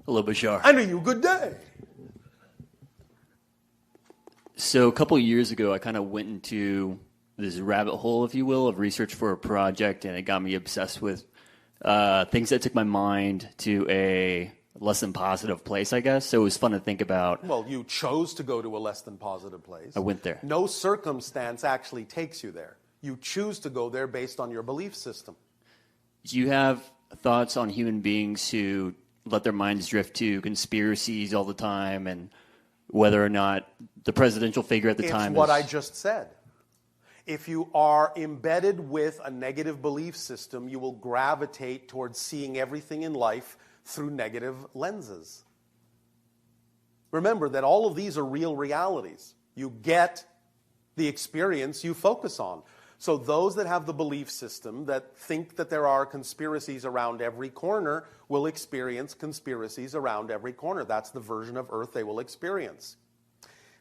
Hello, Bashar. And you good day. So a couple of years ago, I kind of went into this rabbit hole, if you will, of research for a project, and it got me obsessed with things that took my mind to a less than positive place, I guess. So it was fun to think about. Well, you chose to go to a less than positive place. I went there. No circumstance actually takes you there. You choose to go there based on your belief system. Do you have thoughts on human beings who let their minds drift to conspiracies all the time, and whether or not the presidential figure at the time is... It's what I just said. If you are embedded with a negative belief system, you will gravitate towards seeing everything in life through negative lenses. Remember that all of these are real realities. You get the experience you focus on. So those that have the belief system that think that there are conspiracies around every corner will experience conspiracies around every corner. That's the version of Earth they will experience.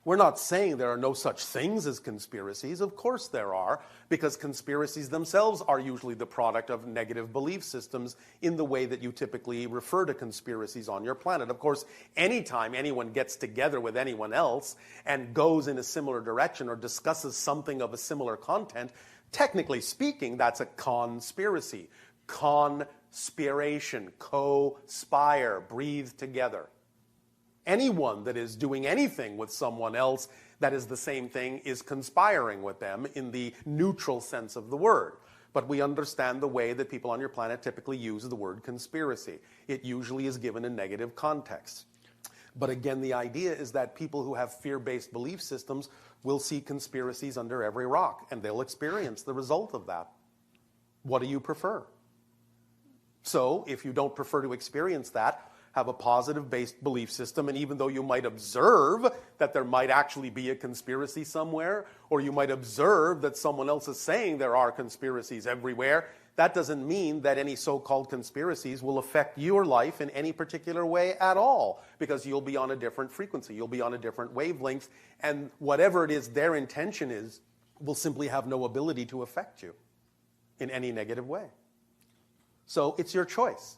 We're not saying there are no such things as conspiracies. Of course there are, because conspiracies themselves are usually the product of negative belief systems in the way that you typically refer to conspiracies on your planet. Of course, anytime anyone gets together with anyone else and goes in a similar direction or discusses something of a similar content, technically speaking, that's a conspiracy. Conspiration, co-spire, breathe together. Anyone that is doing anything with someone else that is the same thing is conspiring with them in the neutral sense of the word. But we understand the way that people on your planet typically use the word conspiracy. It usually is given a negative context. But again, the idea is that people who have fear-based belief systems will see conspiracies under every rock, and they'll experience the result of that. What do you prefer? So, if you don't prefer to experience that, have a positive-based belief system, and even though you might observe that there might actually be a conspiracy somewhere, or you might observe that someone else is saying there are conspiracies everywhere, that doesn't mean that any so-called conspiracies will affect your life in any particular way at all, because you'll be on a different frequency, you'll be on a different wavelength, and whatever it is their intention is will simply have no ability to affect you in any negative way. So it's your choice.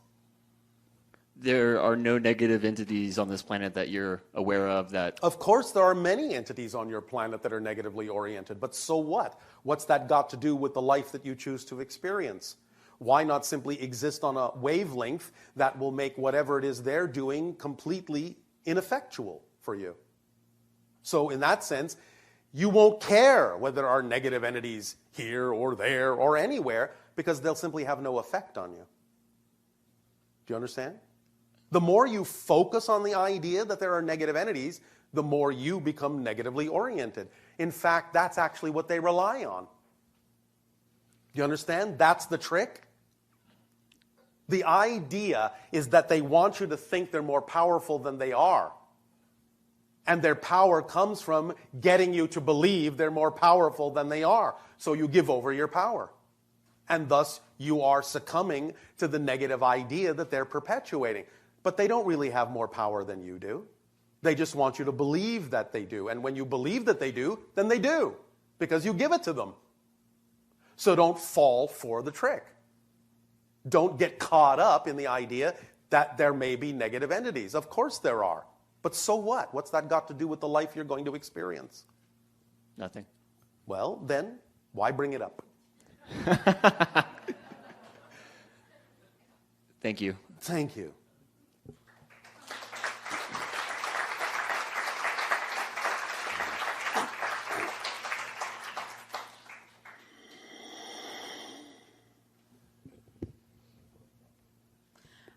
There are no negative entities on this planet that you're aware of that... Of course there are many entities on your planet that are negatively oriented, but so what? What's that got to do with the life that you choose to experience? Why not simply exist on a wavelength that will make whatever it is they're doing completely ineffectual for you? So in that sense, you won't care whether there are negative entities here or there or anywhere, because they'll simply have no effect on you. Do you understand? The more you focus on the idea that there are negative entities, the more you become negatively oriented. In fact, that's actually what they rely on. Do you understand? That's the trick. The idea is that they want you to think they're more powerful than they are. And their power comes from getting you to believe they're more powerful than they are. So you give over your power. And thus, you are succumbing to the negative idea that they're perpetuating. But they don't really have more power than you do. They just want you to believe that they do. And when you believe that they do, then they do, because you give it to them. So don't fall for the trick. Don't get caught up in the idea that there may be negative entities. Of course there are. But so what? What's that got to do with the life you're going to experience? Nothing. Well, then, why bring it up? Thank you. Thank you.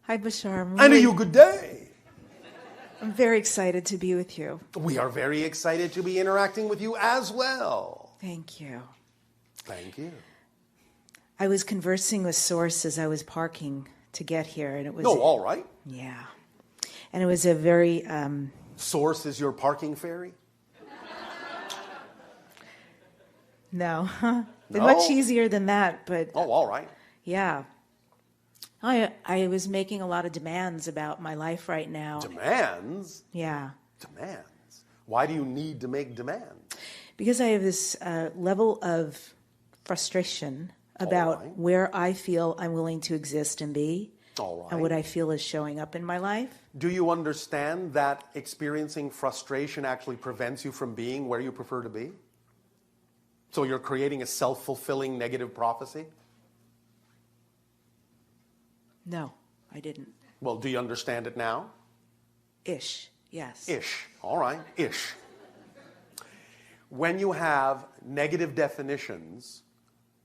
Hi, Bashar. And a you good day. I'm very excited to be with you. We are very excited to be interacting with you as well. Thank you. Thank you. I was conversing with Source as I was parking to get here, and it was... Oh, all right. Yeah. And it was a very... Source is your parking fairy? No. No? Much easier than that, but... Oh, all right. Yeah. I was making a lot of demands about my life right now. Demands? Yeah. Demands? Why do you need to make demands? Because I have this level of frustration about where I feel I'm willing to exist and be, All right. and what I feel is showing up in my life. Do you understand that experiencing frustration actually prevents you from being where you prefer to be? So you're creating a self-fulfilling negative prophecy? No, I didn't. Well, do you understand it now? Ish, yes. Ish. All right, ish. When you have negative definitions,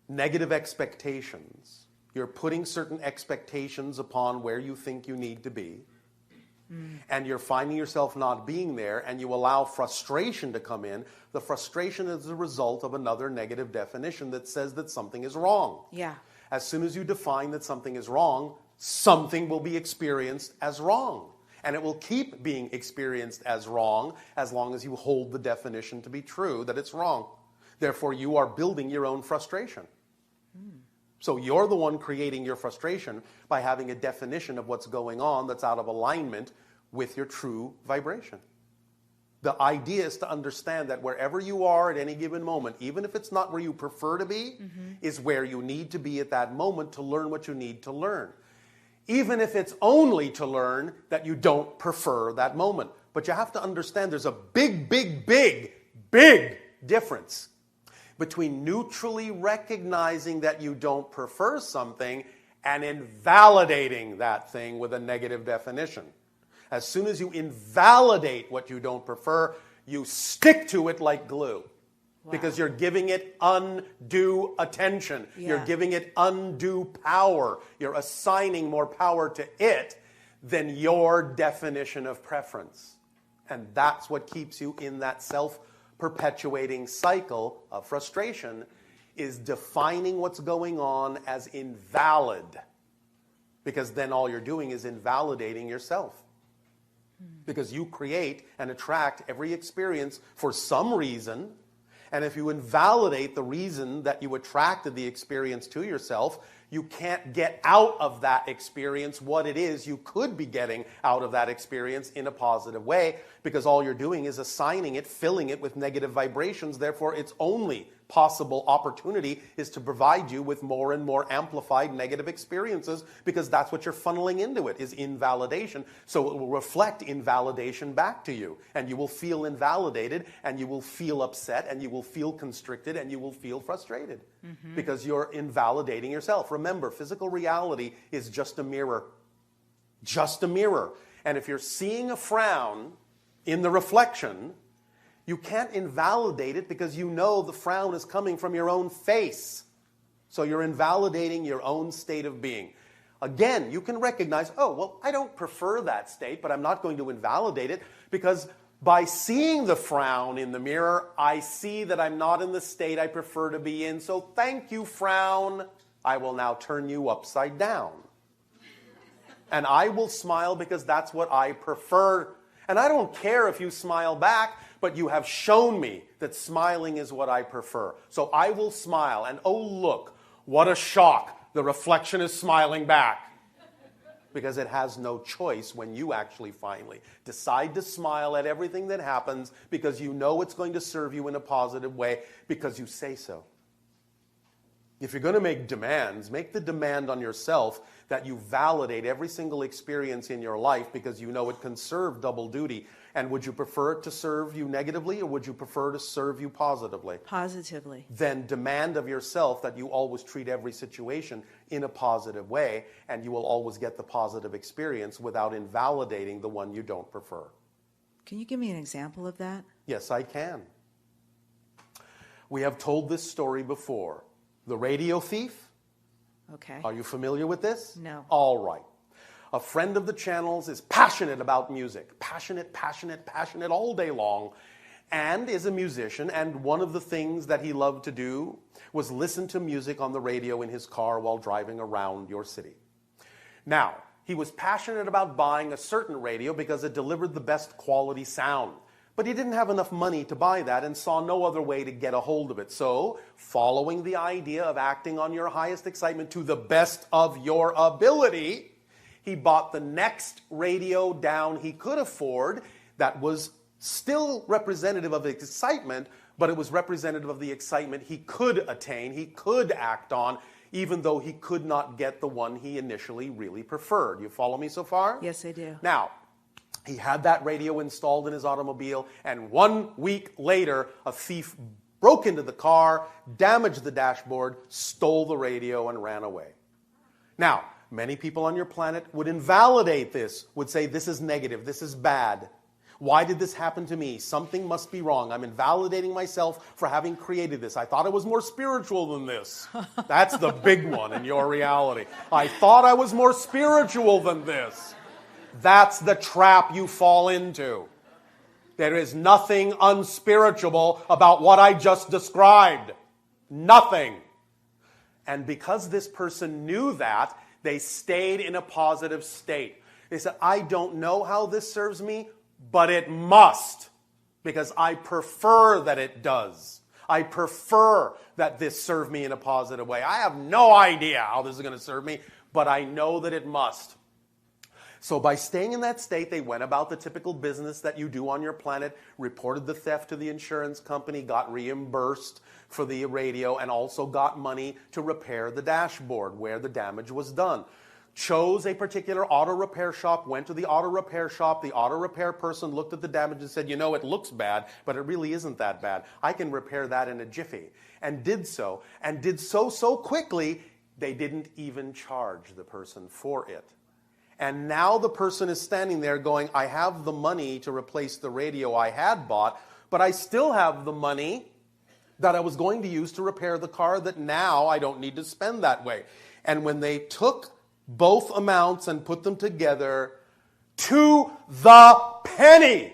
negative expectations, you're putting certain expectations upon where you think you need to be, and you're finding yourself not being there, and you allow frustration to come in. The frustration is the result of another negative definition that says that something is wrong. Yeah. As soon as you define that something is wrong, something will be experienced as wrong. And it will keep being experienced as wrong as long as you hold the definition to be true, that it's wrong. Therefore, you are building your own frustration. So you're the one creating your frustration by having a definition of what's going on that's out of alignment with your true vibration. The idea is to understand that wherever you are at any given moment, even if it's not where you prefer to be, is where you need to be at that moment to learn what you need to learn. Even if it's only to learn that you don't prefer that moment. But you have to understand there's a big, big, big, big difference between neutrally recognizing that you don't prefer something and invalidating that thing with a negative definition. As soon as you invalidate what you don't prefer, you stick to it like glue. Wow. Because you're giving it undue attention. Yeah. You're giving it undue power. You're assigning more power to it than your definition of preference. And that's what keeps you in that self-perpetuating cycle of frustration, is defining what's going on as invalid. Because then all you're doing is invalidating yourself. Because you create and attract every experience for some reason. And if you invalidate the reason that you attracted the experience to yourself, you can't get out of that experience what it is you could be getting out of that experience in a positive way, because all you're doing is assigning it, filling it with negative vibrations. Therefore, its only possible opportunity is to provide you with more and more amplified negative experiences, because that's what you're funneling into it, is invalidation. So it will reflect invalidation back to you, and you will feel invalidated, and you will feel upset, and you will feel constricted, and you will feel frustrated because you're invalidating yourself. Remember, physical reality is just a mirror. Just a mirror. And if you're seeing a frown in the reflection, you can't invalidate it because you know the frown is coming from your own face. So you're invalidating your own state of being. Again, you can recognize, oh, well, I don't prefer that state, but I'm not going to invalidate it, because by seeing the frown in the mirror, I see that I'm not in the state I prefer to be in. So thank you, frown. I will now turn you upside down. And I will smile because that's what I prefer. And I don't care if you smile back, but you have shown me that smiling is what I prefer. So I will smile. And oh, look, what a shock. The reflection is smiling back. Because it has no choice when you actually finally decide to smile at everything that happens, because you know it's going to serve you in a positive way, because you say so. If you're going to make demands, make the demand on yourself that you validate every single experience in your life, because you know it can serve double duty. And would you prefer it to serve you negatively, or would you prefer to serve you positively? Positively. Then demand of yourself that you always treat every situation in a positive way, and you will always get the positive experience without invalidating the one you don't prefer. Can you give me an example of that? Yes, I can. We have told this story before. The radio thief. Okay. Are you familiar with this? No. All right. A friend of the channel's is passionate about music. Passionate all day long. And is a musician. And one of the things that he loved to do was listen to music on the radio in his car while driving around your city. Now, he was passionate about buying a certain radio because it delivered the best quality sound. But he didn't have enough money to buy that and saw no other way to get a hold of it. So, following the idea of acting on your highest excitement to the best of your ability, he bought the next radio down he could afford that was still representative of excitement, but it was representative of the excitement he could attain, he could act on even though he could not get the one he initially really preferred. You follow me so far? Yes, I do. Now, he had that radio installed in his automobile, and 1 week later, a thief broke into the car, damaged the dashboard, stole the radio, and ran away. Now, many people on your planet would invalidate this, would say this is negative, this is bad. Why did this happen to me? Something must be wrong. I'm invalidating myself for having created this. I thought it was more spiritual than this. That's the big one in your reality. I thought I was more spiritual than this. That's the trap you fall into. There is nothing unspiritual about what I just described. Nothing. And because this person knew that, they stayed in a positive state. They said, I don't know how this serves me, but it must, because I prefer that it does. I prefer that this serve me in a positive way. I have no idea how this is going to serve me, but I know that it must. So by staying in that state, they went about the typical business that you do on your planet, reported the theft to the insurance company, got reimbursed for the radio, and also got money to repair the dashboard where the damage was done. Chose a particular auto repair shop, went to the auto repair shop. The auto repair person looked at the damage and said, you know, it looks bad, but it really isn't that bad. I can repair that in a jiffy. And did so quickly, they didn't even charge the person for it. And now the person is standing there going, I have the money to replace the radio I had bought, but I still have the money that I was going to use to repair the car that now I don't need to spend that way. And when they took both amounts and put them together to the penny,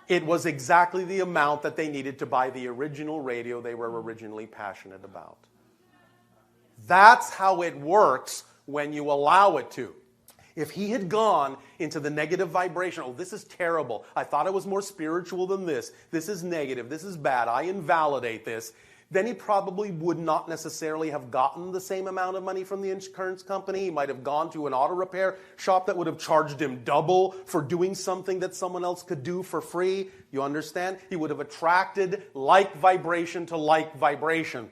it was exactly the amount that they needed to buy the original radio they were originally passionate about. That's how it works when you allow it to. If he had gone into the negative vibration, oh, this is terrible. I thought it was more spiritual than this. This is negative. This is bad. I invalidate this. Then he probably would not necessarily have gotten the same amount of money from the insurance company. He might have gone to an auto repair shop that would have charged him double for doing something that someone else could do for free. You understand? He would have attracted like vibration to like vibration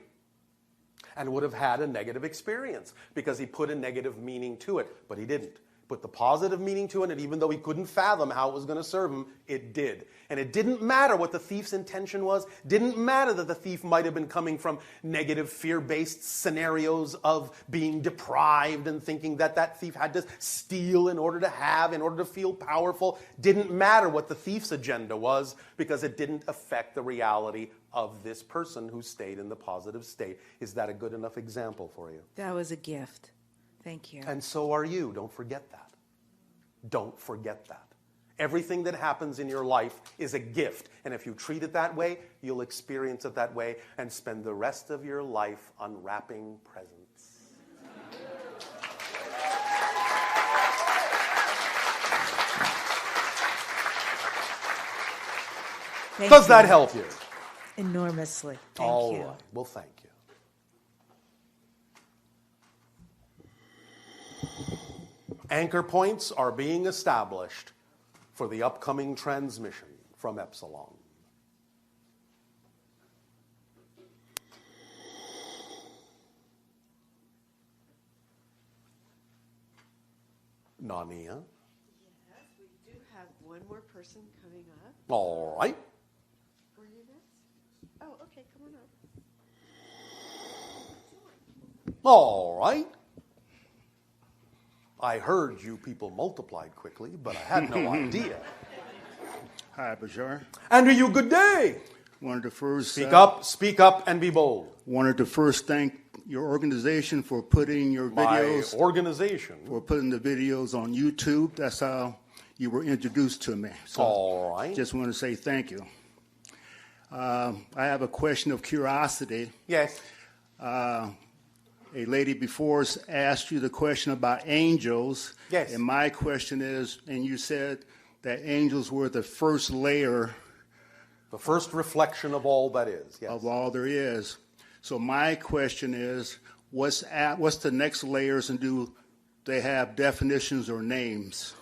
and would have had a negative experience because he put a negative meaning to it, but he didn't. Put the positive meaning to it, and even though he couldn't fathom how it was going to serve him, it did. And it didn't matter what the thief's intention was. Didn't matter that the thief might have been coming from negative fear-based scenarios of being deprived and thinking that that thief had to steal in order to have, in order to feel powerful. Didn't matter what the thief's agenda was because it didn't affect the reality of this person who stayed in the positive state. Is that a good enough example for you? That was a gift. Thank you. And so are you. Don't forget that. Don't forget that. Everything that happens in your life is a gift. And if you treat it that way, you'll experience it that way and spend the rest of your life unwrapping presents. Does that help you? Enormously. Thank All you. right. Well, thank you. Anchor points are being established for the upcoming transmission from Epsilon. Nania? Yes, we do have one more person coming up. All right. Were you next? Oh, okay, come on up. All right. I heard you people multiplied quickly, but I had no idea. Hi, Bashar. Andrew, you good day. Wanted to first Speak up, and be bold. Wanted to first thank your organization for putting your videos, My organization. for putting the videos on YouTube. That's how you were introduced to me. So All right. just want to say thank you. I have a question of curiosity. Yes. A lady before us asked you the question about angels. Yes. And my question is, and you said that angels were the first layer The first reflection of all that is. Yes. of all there is. So my question is, what's the next layers, and do they have definitions or names?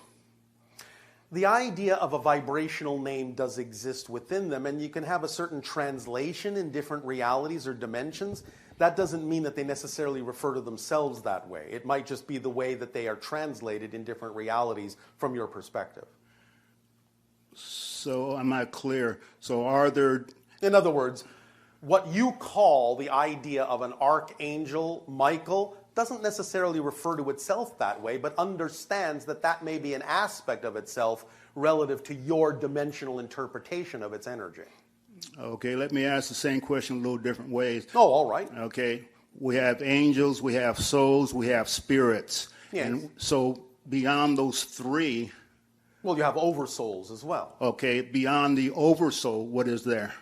The idea of a vibrational name does exist within them, and you can have a certain translation in different realities or dimensions. that doesn't mean that they necessarily refer to themselves that way. It might just be the way that they are translated in different realities from your perspective. So I'm not clear. So are there... In other words, what you call the idea of an archangel, Michael, doesn't necessarily refer to itself that way, but understands that that may be an aspect of itself relative to your dimensional interpretation of its energy. Okay, let me ask the same question a little different ways. Oh, all right. Okay, we have angels, we have souls, we have spirits. Yes. And so beyond those three... Well, you have oversouls as well. Okay, beyond the oversoul, what is there?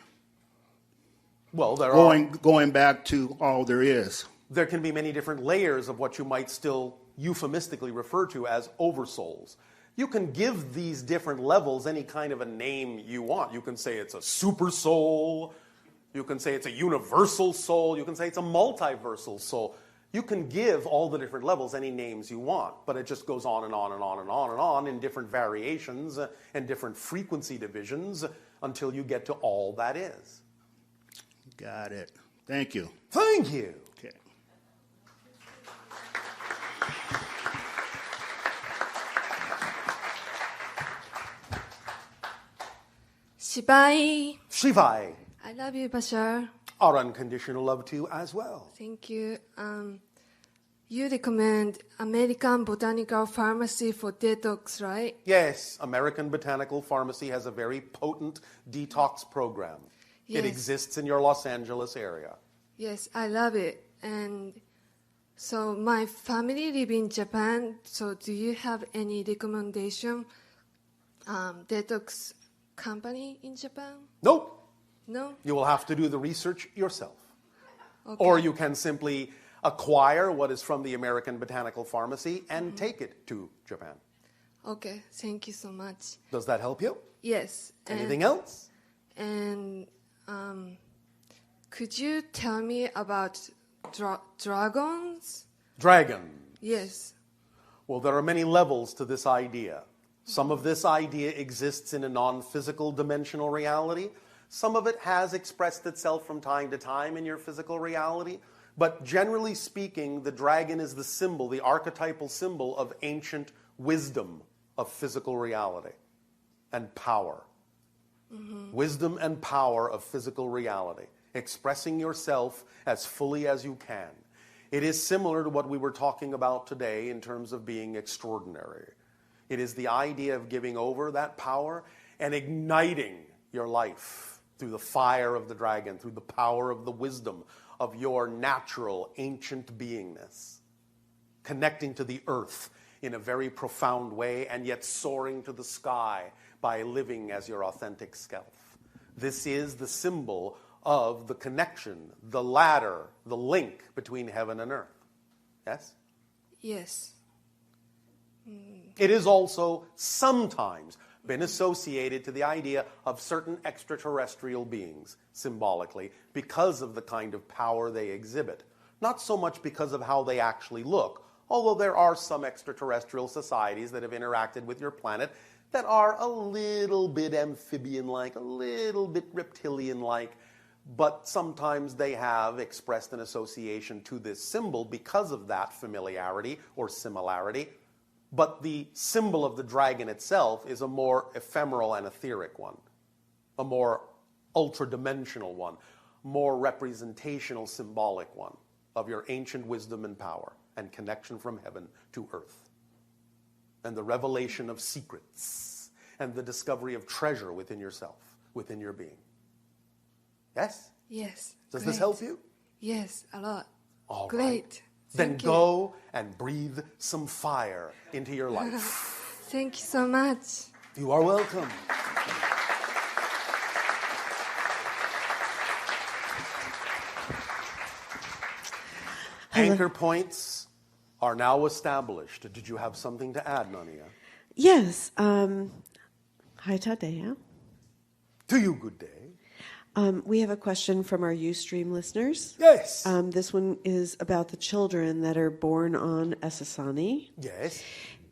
Well, Going back to all there is. there can be many different layers of what you might still euphemistically refer to as oversouls. You can give these different levels any kind of a name you want. You can say it's a super soul. You can say it's a universal soul. You can say it's a multiversal soul. You can give all the different levels any names you want, but it just goes on and on and on and on and on in different variations and different frequency divisions until you get to all that is. Got it. Thank you. Thank you. Okay. Shibai. Shivai, I love you, Bashar. our unconditional love to you as well. Thank you. You recommend American Botanical Pharmacy for detox, right? Yes, American Botanical Pharmacy has a very potent detox program. It Yes. exists in your Los Angeles area. Yes, I love it. And so my family live in Japan. So do you have any recommendation detox company in Japan? Nope. No? You will have to do the research yourself. Okay. Or you can simply acquire what is from the American Botanical Pharmacy and take it to Japan. Okay, thank you so much. Does that help you? Yes. Anything else? And could you tell me about dragons? Dragon. Yes. Well, there are many levels to this idea. Some of this idea exists in a non-physical dimensional reality. Some of it has expressed itself from time to time in your physical reality. But generally speaking, the dragon is the symbol, the archetypal symbol of ancient wisdom of physical reality and power. Wisdom and power of physical reality, expressing yourself as fully as you can. It is similar to what we were talking about today in terms of being extraordinary. It is the idea of giving over that power and igniting your life through the fire of the dragon, through the power of the wisdom of your natural ancient beingness, connecting to the earth in a very profound way and yet soaring to the sky by living as your authentic self. This is the symbol of the connection, the ladder, the link between heaven and earth. Yes? Yes. It is also sometimes been associated to the idea of certain extraterrestrial beings, symbolically, because of the kind of power they exhibit. Not so much because of how they actually look, although there are some extraterrestrial societies that have interacted with your planet that are a little bit amphibian-like, a little bit reptilian-like, but sometimes they have expressed an association to this symbol because of that familiarity or similarity. But the symbol of the dragon itself is a more ephemeral and etheric one, a more ultra-dimensional one, more representational, symbolic one of your ancient wisdom and power and connection from heaven to earth, and the revelation of secrets and the discovery of treasure within yourself, within your being. Yes? Yes. Does Great. this help you? Yes, a lot. All Great. right. Then Thank you. go and breathe some fire into your life. Thank you so much. You are welcome. Anchor points are now established. Did you have something to add, Nania? Yes. Hi, Tadea. To you, good day. We have a question from our Ustream listeners. Yes. This one is about the children that are born on Esasani. Yes.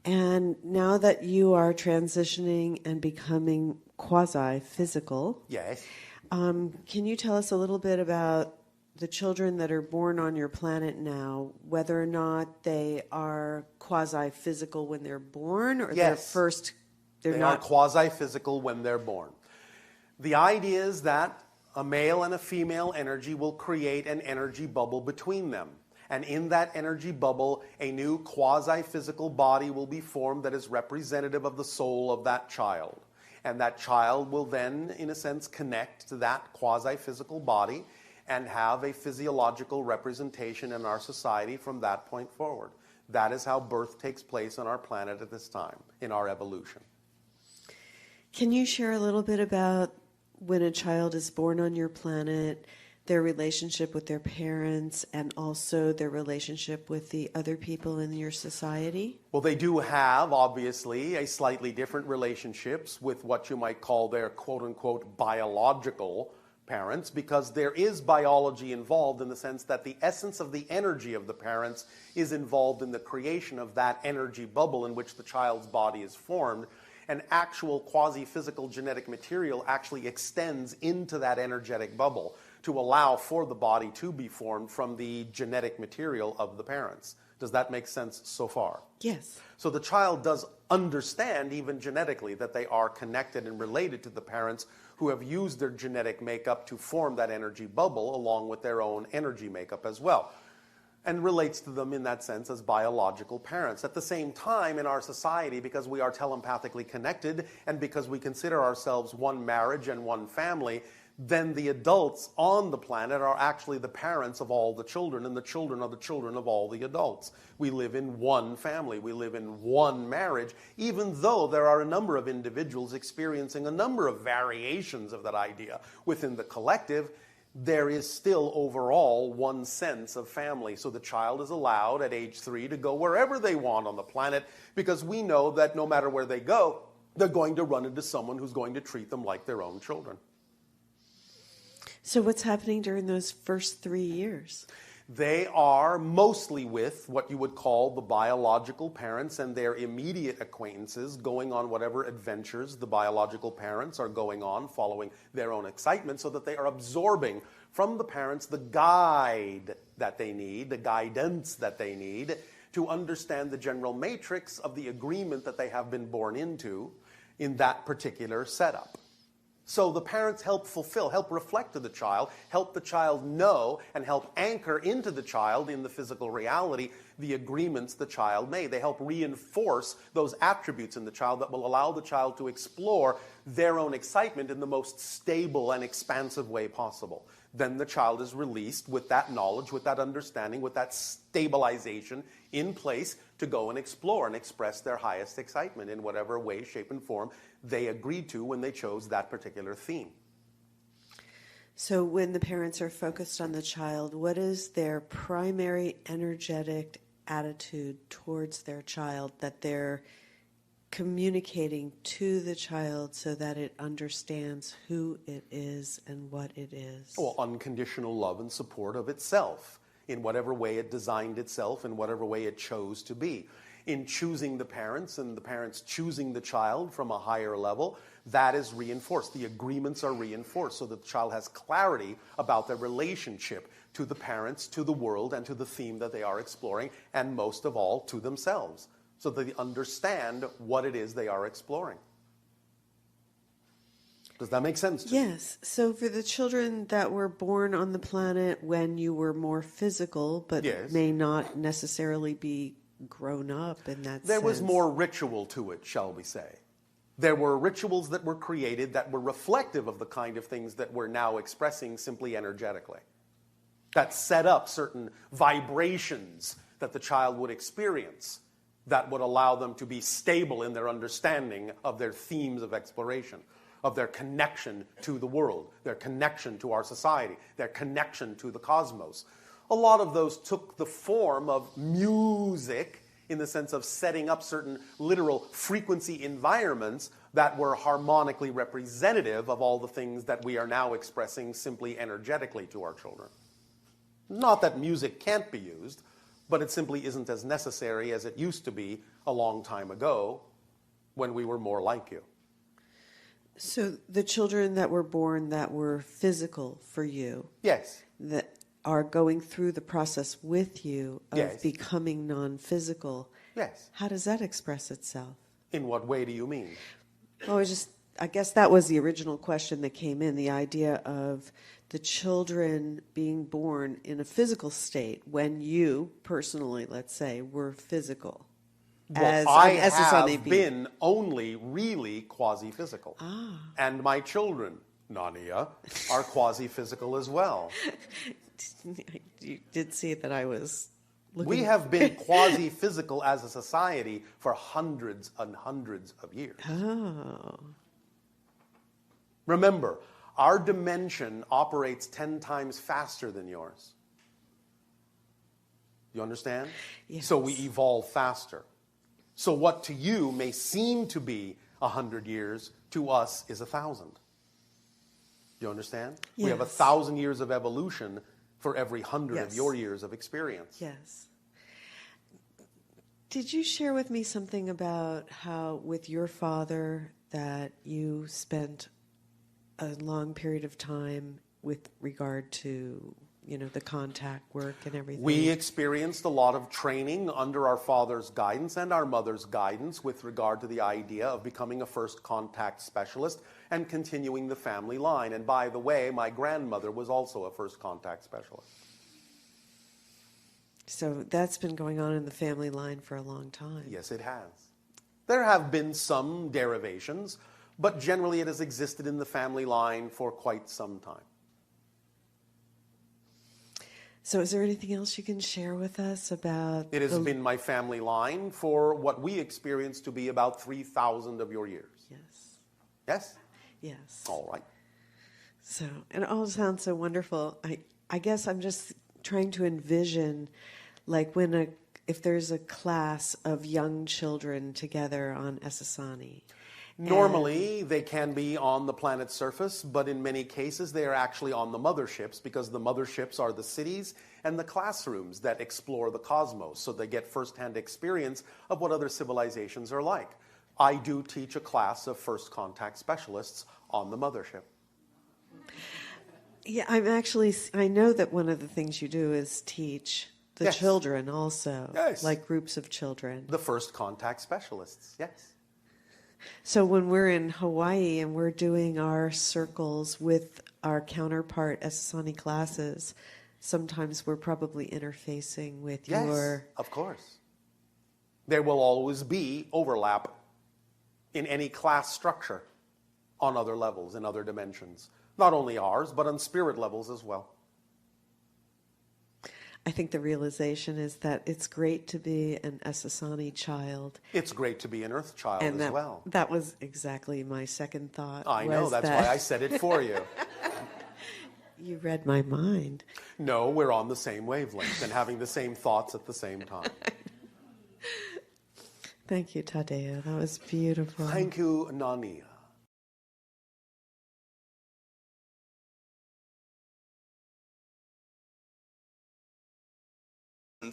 And now that you are transitioning and becoming quasi-physical, Yes. can you tell us a little bit about the children that are born on your planet now, whether or not they are quasi-physical when they're born, or Yes. they're They not are quasi-physical when they're born. The idea is that a male and a female energy will create an energy bubble between them. And in that energy bubble, a new quasi-physical body will be formed that is representative of the soul of that child. And that child will then, in a sense, connect to that quasi-physical body and have a physiological representation in our society from that point forward. That is how birth takes place on our planet at this time, in our evolution. Can you share a little bit about when a child is born on your planet, their relationship with their parents, and also their relationship with the other people in your society? Well, they do have, obviously, a slightly different relationships with what you might call their quote-unquote biological parents, because there is biology involved in the sense that the essence of the energy of the parents is involved in the creation of that energy bubble in which the child's body is formed. And actual quasi-physical genetic material actually extends into that energetic bubble to allow for the body to be formed from the genetic material of the parents. Does that make sense so far? Yes. So the child does understand, even genetically, that they are connected and related to the parents who have used their genetic makeup to form that energy bubble along with their own energy makeup as well, and relates to them in that sense as biological parents. At the same time, in our society, because we are telepathically connected and because we consider ourselves one marriage and one family, then the adults on the planet are actually the parents of all the children, and the children are the children of all the adults. We live in one family. We live in one marriage, even though there are a number of individuals experiencing a number of variations of that idea within the collective. There is still overall one sense of family. So the child is allowed at age 3 to go wherever they want on the planet, because we know that no matter where they go, they're going to run into someone who's going to treat them like their own children. So what's happening during those first 3 years? They are mostly with what you would call the biological parents and their immediate acquaintances, going on whatever adventures the biological parents are going on, following their own excitement, so that they are absorbing from the parents the guide that they need, the guidance that they need to understand the general matrix of the agreement that they have been born into in that particular setup. So the parents help fulfill, help reflect to the child, help the child know, and help anchor into the child in the physical reality the agreements the child made. They help reinforce those attributes in the child that will allow the child to explore their own excitement in the most stable and expansive way possible. Then the child is released with that knowledge, with that understanding, with that stabilization in place to go and explore and express their highest excitement in whatever way, shape, and form they agreed to when they chose that particular theme. So when the parents are focused on the child, what is their primary energetic attitude towards their child that they're communicating to the child so that it understands who it is and what it is? Well, unconditional love and support of itself in whatever way it designed itself, in whatever way it chose to be. In choosing the parents and the parents choosing the child from a higher level, that is reinforced. The agreements are reinforced so that the child has clarity about their relationship to the parents, to the world, and to the theme that they are exploring, and most of all, to themselves, so that they understand what it is they are exploring. Does that make sense to you? Yes. So for the children that were born on the planet when you were more physical, but Yes. may not necessarily be grown up in that There sense. was more ritual to it, shall we say. There were rituals that were created that were reflective of the kind of things that we're now expressing simply energetically, that set up certain vibrations that the child would experience that would allow them to be stable in their understanding of their themes of exploration, of their connection to the world, their connection to our society, their connection to the cosmos. A lot of those took the form of music in the sense of setting up certain literal frequency environments that were harmonically representative of all the things that we are now expressing simply energetically to our children. Not that music can't be used, but it simply isn't as necessary as it used to be a long time ago when we were more like you. So the children that were born that were physical for you, Yes. that are going through the process with you of Yes. becoming non-physical, Yes. how does that express itself? In what way do you mean? Oh, I guess that was the original question that came in, the idea of the children being born in a physical state when you, personally, let's say, were physical. Well, I have been only really quasi-physical. And my children, Nania, are quasi-physical as well. You did see that I was looking. We have been quasi-physical as a society for hundreds and hundreds of years. Oh. Remember, our dimension operates 10 times faster than yours. You understand? Yes. So we evolve faster. So what to you may seem to be 100 years, to us is 1,000. You understand? We have Yes. 1,000 years of evolution for every 100 of Yes. your years of experience. Yes. Did you share with me something about how, with your father, that you spent a long period of time with regard to, the contact work and everything? We experienced a lot of training under our father's guidance and our mother's guidance with regard to the idea of becoming a first contact specialist and continuing the family line. And by the way, my grandmother was also a first contact specialist. So that's been going on in the family line for a long time. Yes, it has. There have been some derivations, but generally it has existed in the family line for quite some time. So is there anything else you can share with us about... It has been my family line for what we experience to be about 3,000 of your years. Yes. Yes? Yes. All right. So, it all sounds so wonderful. I guess I'm just trying to envision, like, if there's a class of young children together on Essassani. Normally, they can be on the planet's surface, but in many cases, they are actually on the motherships, because the motherships are the cities and the classrooms that explore the cosmos, so they get firsthand experience of what other civilizations are like. I do teach a class of first contact specialists on the mothership. Yeah, I know that one of the things you do is teach the Yes. children also, Yes. like groups of children. The first contact specialists, yes. So when we're in Hawaii and we're doing our circles with our counterpart Essassani classes, sometimes we're probably interfacing with Yes, your... of course. There will always be overlap in any class structure on other levels, in other dimensions. Not only ours, but on spirit levels as well. I think the realization is that it's great to be an Essassani child. It's great to be an Earth child And as well. that was exactly my second thought. I know, that's why I said it for you. You read my mind. No, we're on the same wavelength and having the same thoughts at the same time. Thank you, Tadeo. That was beautiful. Thank you, Nania.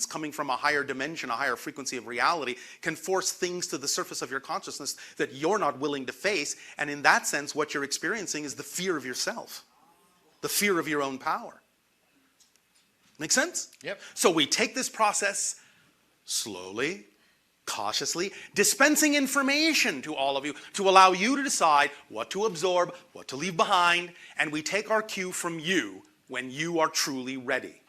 Coming from a higher dimension, a higher frequency of reality, can force things to the surface of your consciousness that you're not willing to face. And in that sense, what you're experiencing is the fear of yourself, the fear of your own power. Make sense? Yep. So we take this process slowly, cautiously, dispensing information to all of you to allow you to decide what to absorb, what to leave behind, and we take our cue from you when you are truly ready.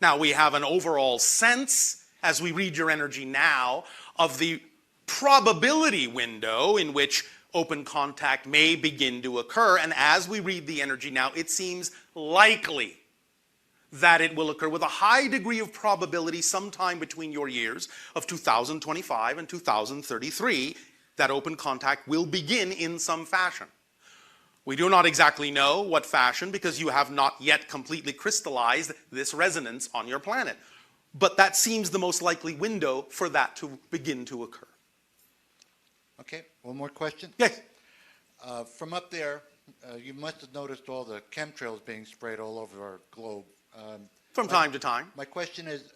Now, we have an overall sense, as we read your energy now, of the probability window in which open contact may begin to occur. And as we read the energy now, it seems likely that it will occur with a high degree of probability sometime between your years of 2025 and 2033, that open contact will begin in some fashion. We do not exactly know what fashion, because you have not yet completely crystallized this resonance on your planet. But that seems the most likely window for that to begin to occur. Okay, one more question. Yes. From up there, you must have noticed all the chemtrails being sprayed all over our globe. From time to time. My question is,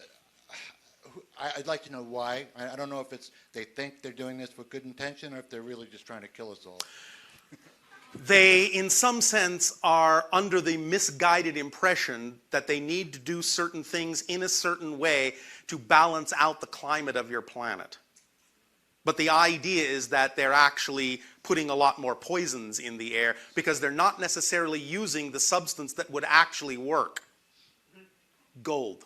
I'd like to know why. I don't know if it's they think they're doing this with good intention or if they're really just trying to kill us all. they, in some sense, are under the misguided impression that they need to do certain things in a certain way to balance out the climate of your planet. But the idea is that they're actually putting a lot more poisons in the air because they're not necessarily using the substance that would actually work. Gold.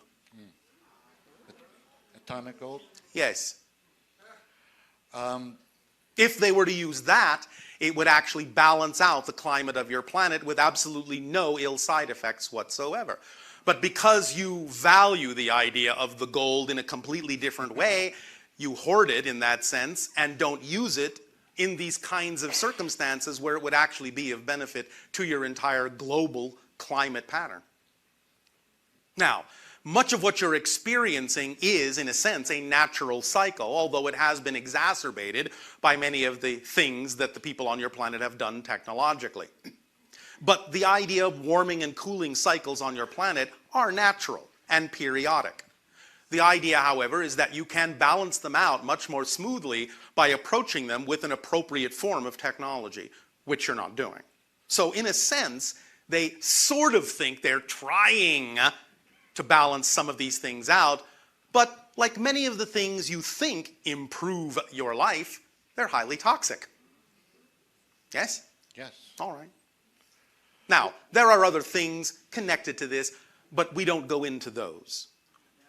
Atomic gold? Yes. If they were to use that, it would actually balance out the climate of your planet with absolutely no ill side effects whatsoever. But because you value the idea of the gold in a completely different way, you hoard it in that sense and don't use it in these kinds of circumstances where it would actually be of benefit to your entire global climate pattern. Now, much of what you're experiencing is, in a sense, a natural cycle, although it has been exacerbated by many of the things that the people on your planet have done technologically. But the idea of warming and cooling cycles on your planet are natural and periodic. The idea, however, is that you can balance them out much more smoothly by approaching them with an appropriate form of technology, which you're not doing. So, in a sense, they sort of think they're trying to balance some of these things out, but like many of the things you think improve your life, they're highly toxic. Yes? Yes. All right. Now, there are other things connected to this, but we don't go into those.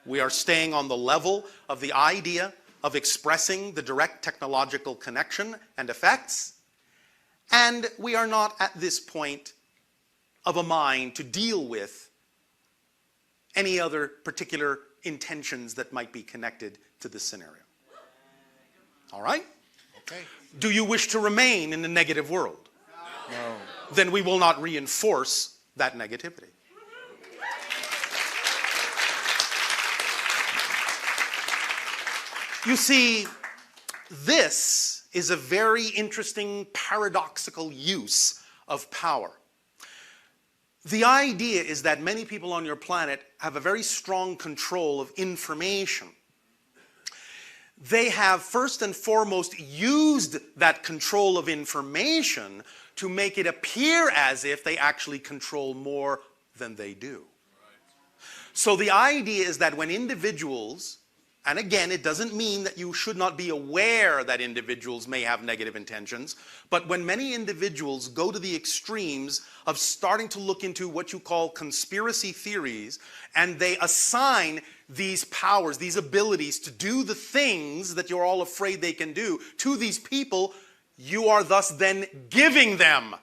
We are staying on the level of the idea of expressing the direct technological connection and effects, and we are not at this point of a mind to deal with any other particular intentions that might be connected to this scenario. All right? Okay. Do you wish to remain in a negative world? No. Then we will not reinforce that negativity. You see, this is a very interesting paradoxical use of power. The idea is that many people on your planet have a very strong control of information. They have first and foremost used that control of information to make it appear as if they actually control more than they do. So the idea is that when individuals, and again, it doesn't mean that you should not be aware that individuals may have negative intentions, but when many individuals go to the extremes of starting to look into what you call conspiracy theories, and they assign these powers, these abilities to do the things that you're all afraid they can do to these people, you are thus then giving them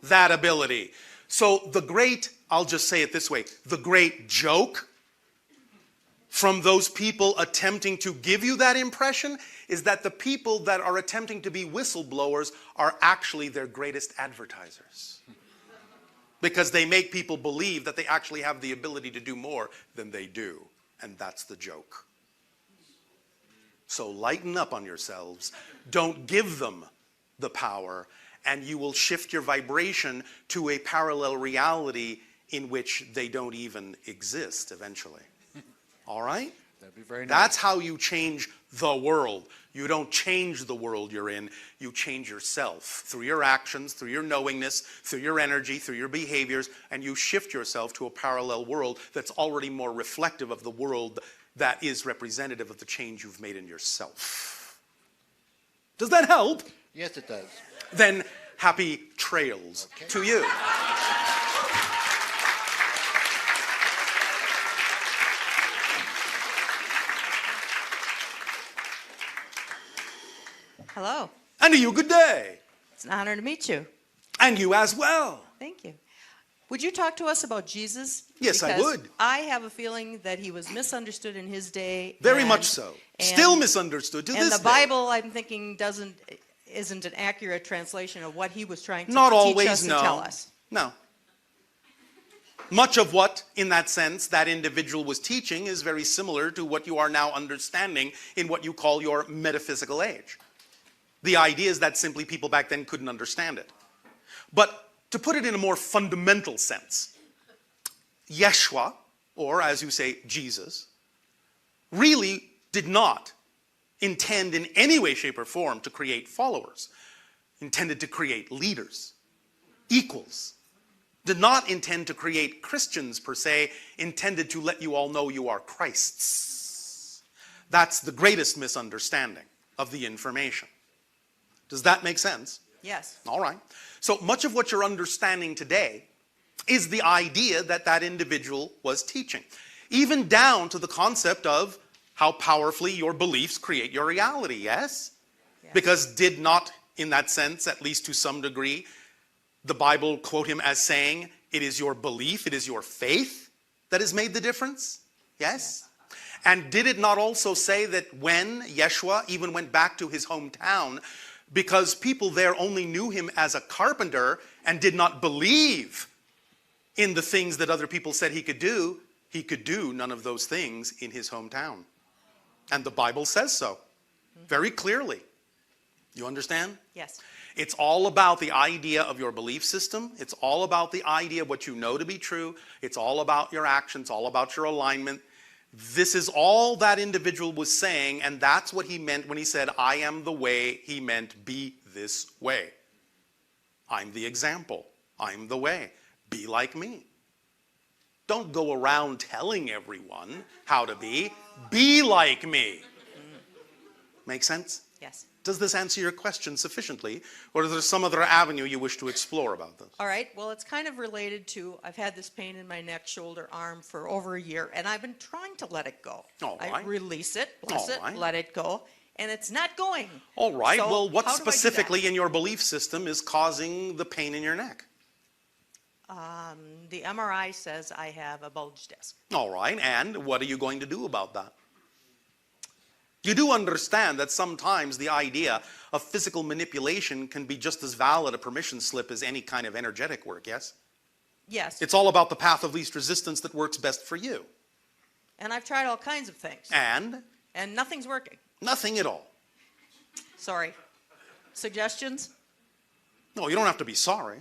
that ability. So the great, I'll just say it this way, the great joke from those people attempting to give you that impression is that the people that are attempting to be whistleblowers are actually their greatest advertisers. Because they make people believe that they actually have the ability to do more than they do. And that's the joke. So lighten up on yourselves. Don't give them the power, and you will shift your vibration to a parallel reality in which they don't even exist eventually. All right? That'd be very nice. That's how you change the world. You don't change the world you're in. You change yourself through your actions, through your knowingness, through your energy, through your behaviors, and you shift yourself to a parallel world that's already more reflective of the world that is representative of the change you've made in yourself. Does that help? Yes, it does. Then happy trails to you. Hello. And to you, good day. It's an honor to meet you. And you as well. Thank you. Would you talk to us about Jesus? Yes, I Because would. I have a feeling that he was misunderstood in his day. Very much so. Still misunderstood to this And day. the Bible, I'm thinking, isn't an accurate translation of what he was trying to Not teach always, us no. and tell us. No. Much of what, in that sense, that individual was teaching is very similar to what you are now understanding in what you call your metaphysical age. The idea is that simply people back then couldn't understand it. But to put it in a more fundamental sense, Yeshua, or as you say, Jesus, really did not intend in any way, shape, or form to create followers. Intended to create leaders. equals. Did not intend to create Christians per se, intended to let you all know you are Christ's. That's the greatest misunderstanding of the information. Does that make sense? Yes. All right. So much of what you're understanding today is the idea that that individual was teaching. Even down to the concept of how powerfully your beliefs create your reality, yes? Yes. Because did not, in that sense, at least to some degree, the Bible quote him as saying, it is your belief, it is your faith that has made the difference? Yes? And did it not also say that when Yeshua even went back to his hometown, because people there only knew him as a carpenter and did not believe in the things that other people said he could do none of those things in his hometown. And the Bible says so very clearly. You understand? Yes. It's all about the idea of your belief system. It's all about the idea of what you know to be true. It's all about your actions, all about your alignment. This is all that individual was saying, and that's what he meant when he said, I am the way. He meant, be this way. I'm the example. I'm the way. Be like me. Don't go around telling everyone how to be. Be like me. Make sense? Yes. Does this answer your question sufficiently, or is there some other avenue you wish to explore about this? All right. Well, it's kind of related to, I've had this pain in my neck, shoulder, arm for over a year, and I've been trying to let it go. All I right. release it, bless All it, right. let it go, and it's not going. All right. So Well, what how do I do that? specifically in your belief system is causing the pain in your neck? The MRI says I have a bulge disc. All right. And what are you going to do about that? You do understand that sometimes the idea of physical manipulation can be just as valid a permission slip as any kind of energetic work, yes? Yes. It's all about the path of least resistance that works best for you. And I've tried all kinds of things. And nothing's working. nothing at all. Sorry. Suggestions? No, you don't have to be sorry.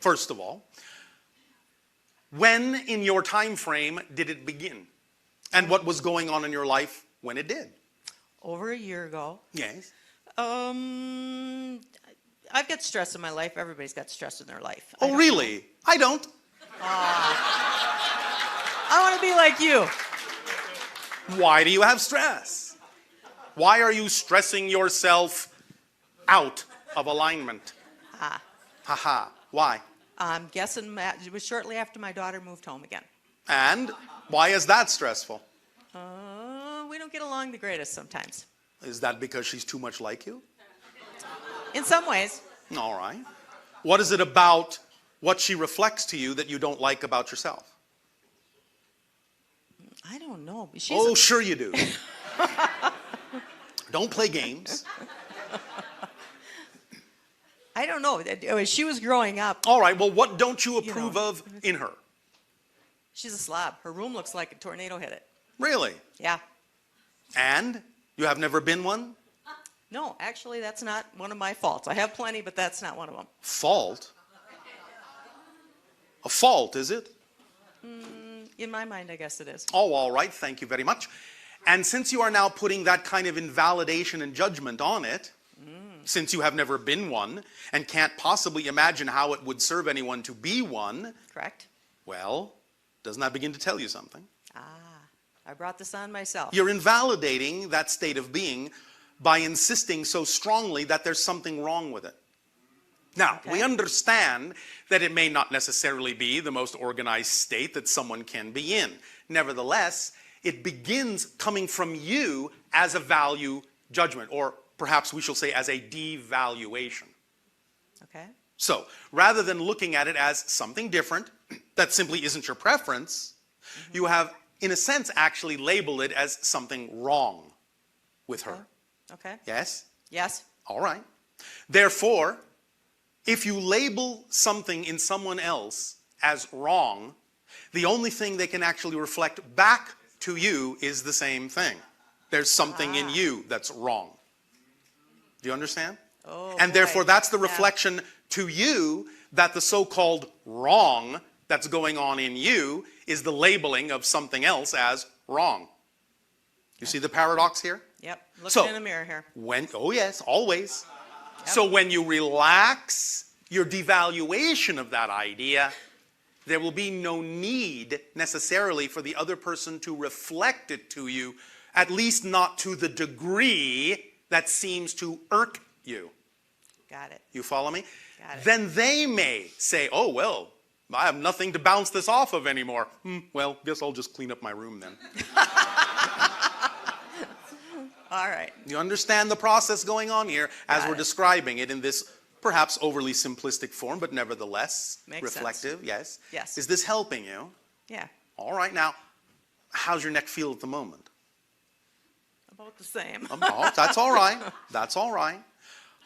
First of all, when in your time frame did it begin? And what was going on in your life when it did? Over a year ago. Yes. I've got stress in my life. Everybody's got stress in their life. Oh, really? I don't. I want to be like you. Why do you have stress? Why are you stressing yourself out of alignment? Ha. Why? I'm guessing it was shortly after my daughter moved home again. And why is that stressful? We don't get along the greatest sometimes. Is that because she's too much like you? In some ways. All right. What is it about what she reflects to you that you don't like about yourself? I don't know. Sure you do. Don't play games. I don't know. As she was growing up, All right, well, what don't you approve of in her? she's a slob. Her room looks like a tornado hit it. Really? Yeah. And? You have never been one? No, actually, that's not one of my faults. I have plenty, but that's not one of them. Fault? A fault, is it? In my mind, I guess it is. Oh, all right, thank you very much. And since you are now putting that kind of invalidation and judgment on it, since you have never been one and can't possibly imagine how it would serve anyone to be one, Correct? well, doesn't that begin to tell you something? I brought this on myself. You're invalidating that state of being by insisting so strongly that there's something wrong with it. Now, we understand that it may not necessarily be the most organized state that someone can be in. Nevertheless, it begins coming from you as a value judgment, or perhaps we shall say as a devaluation. Okay. So, rather than looking at it as something different that simply isn't your preference, you have, in a sense, actually labeled it as something wrong with her. Okay. Yes? Yes. All right. Therefore, if you label something in someone else as wrong, the only thing they can actually reflect back to you is the same thing. There's something in you that's wrong. Do you understand? Oh, and boy. therefore, that's the Yeah. reflection to you that the so-called wrong that's going on in you is the labeling of something else as wrong. You see the paradox here? Yep. Looking So, in the mirror here. oh yes, always. So when you relax your devaluation of that idea, there will be no need necessarily for the other person to reflect it to you, at least not to the degree that seems to irk you. Got it. You follow me? Got it. Then they may say, oh, well, I have nothing to bounce this off of anymore. Well, guess I'll just clean up my room then. All right. You understand the process going on here as Got we're it. describing it in this perhaps overly simplistic form, but nevertheless Makes reflective, yes? Yes. Is this helping you? Yeah. All right, now, how's your neck feel at the moment? About the same. Oh, that's all right. That's all right.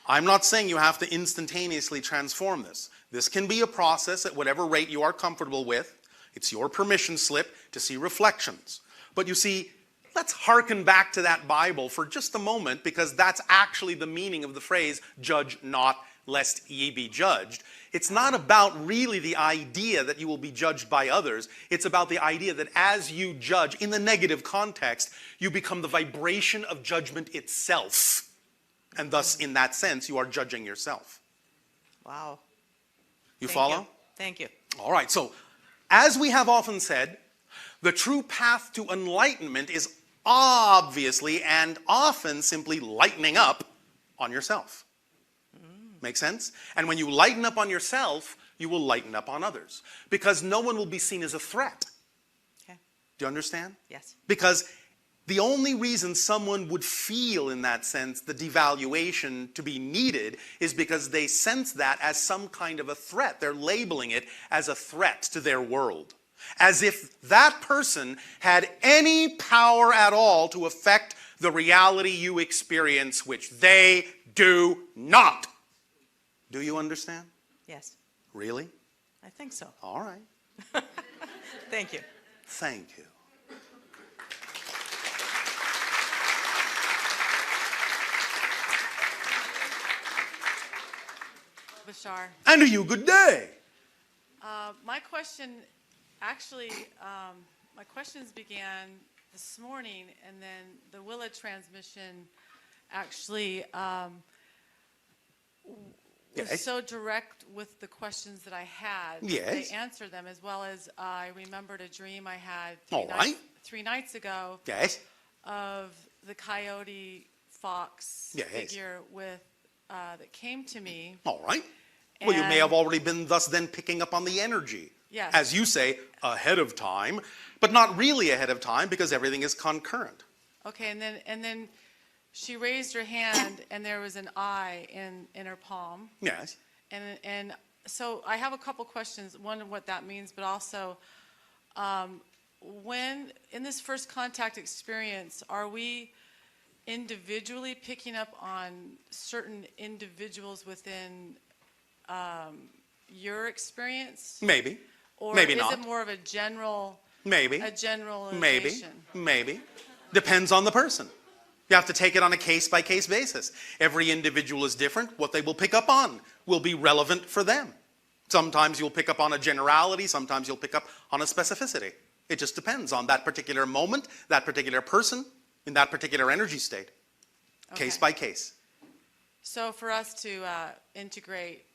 I'm not saying you have to instantaneously transform this. This can be a process at whatever rate you are comfortable with. It's your permission slip to see reflections. But you see, let's hearken back to that Bible for just a moment, because that's actually the meaning of the phrase, judge not, lest ye be judged. It's not about really the idea that you will be judged by others. It's about the idea that as you judge, in the negative context, you become the vibration of judgment itself. And thus, in that sense, you are judging yourself. Wow. You Thank follow? you. Thank you. All right, so as we have often said, the true path to enlightenment is obviously and often simply lightening up on yourself. Make sense? And when you lighten up on yourself, you will lighten up on others. Because no one will be seen as a threat. Okay. Do you understand? Yes. Because the only reason someone would feel, in that sense, the devaluation to be needed is because they sense that as some kind of a threat. They're labeling it as a threat to their world. As if that person had any power at all to affect the reality you experience, which they do not. Do you understand? Yes. Really? I think so. All right. Thank you. Thank you. Bashar. And to you, good day. My question, actually, my questions began this morning, and then the Willa transmission actually was Yes. so direct with the questions that I had. Yes. They answered them, as well as I remembered a dream I had All right. 3 nights ago Yes. of the coyote fox Yes. figure with that came to me. All right. Well, you may And- have already been thus then picking up on the energy. Yes. As you say, ahead of time, but not really ahead of time because everything is concurrent. Okay, and then she raised her hand, and there was an eye in her palm. Yes. And so I have a couple questions. One, what that means, but also, when in this first contact experience, are we individually picking up on certain individuals within your experience? Maybe. Or Maybe is not. it more of a general? Maybe. A generalization. Maybe. Depends on the person. You have to take it on a case-by-case basis. Every individual is different. What they will pick up on will be relevant for them. Sometimes you'll pick up on a generality. Sometimes you'll pick up on a specificity. It just depends on that particular moment, that particular person, in that particular energy state. Okay. Case by case. So for us to integrate,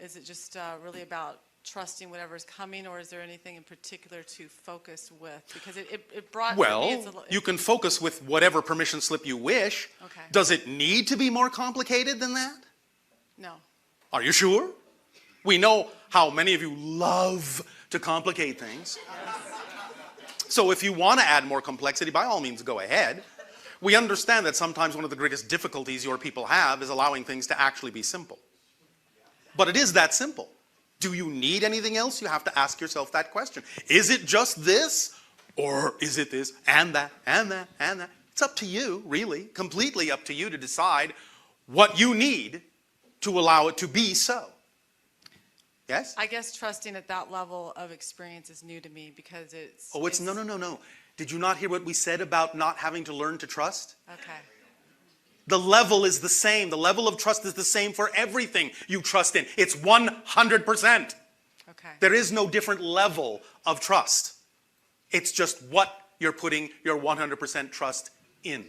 is it just really about trusting whatever's coming, or is there anything in particular to focus with? Because it brought, for me, it's a Well, little, you can focus with whatever permission slip you wish. Okay. Does it need to be more complicated than that? no. Are you sure? We know how many of you love to complicate things. So if you want to add more complexity, by all means, go ahead. We understand that sometimes one of the greatest difficulties your people have is allowing things to actually be simple. But it is that simple. Do you need anything else? You have to ask yourself that question. Is it just this? Or is it this and that and that and that? It's up to you, really, completely up to you to decide what you need to allow it to be so. Yes? I guess trusting at that level of experience is new to me because it's... Oh, it's no. Did you not hear what we said about not having to learn to trust? Okay. The level is the same. The level of trust is the same for everything you trust in. It's 100%. Okay. There is no different level of trust. It's just what you're putting your 100% trust in.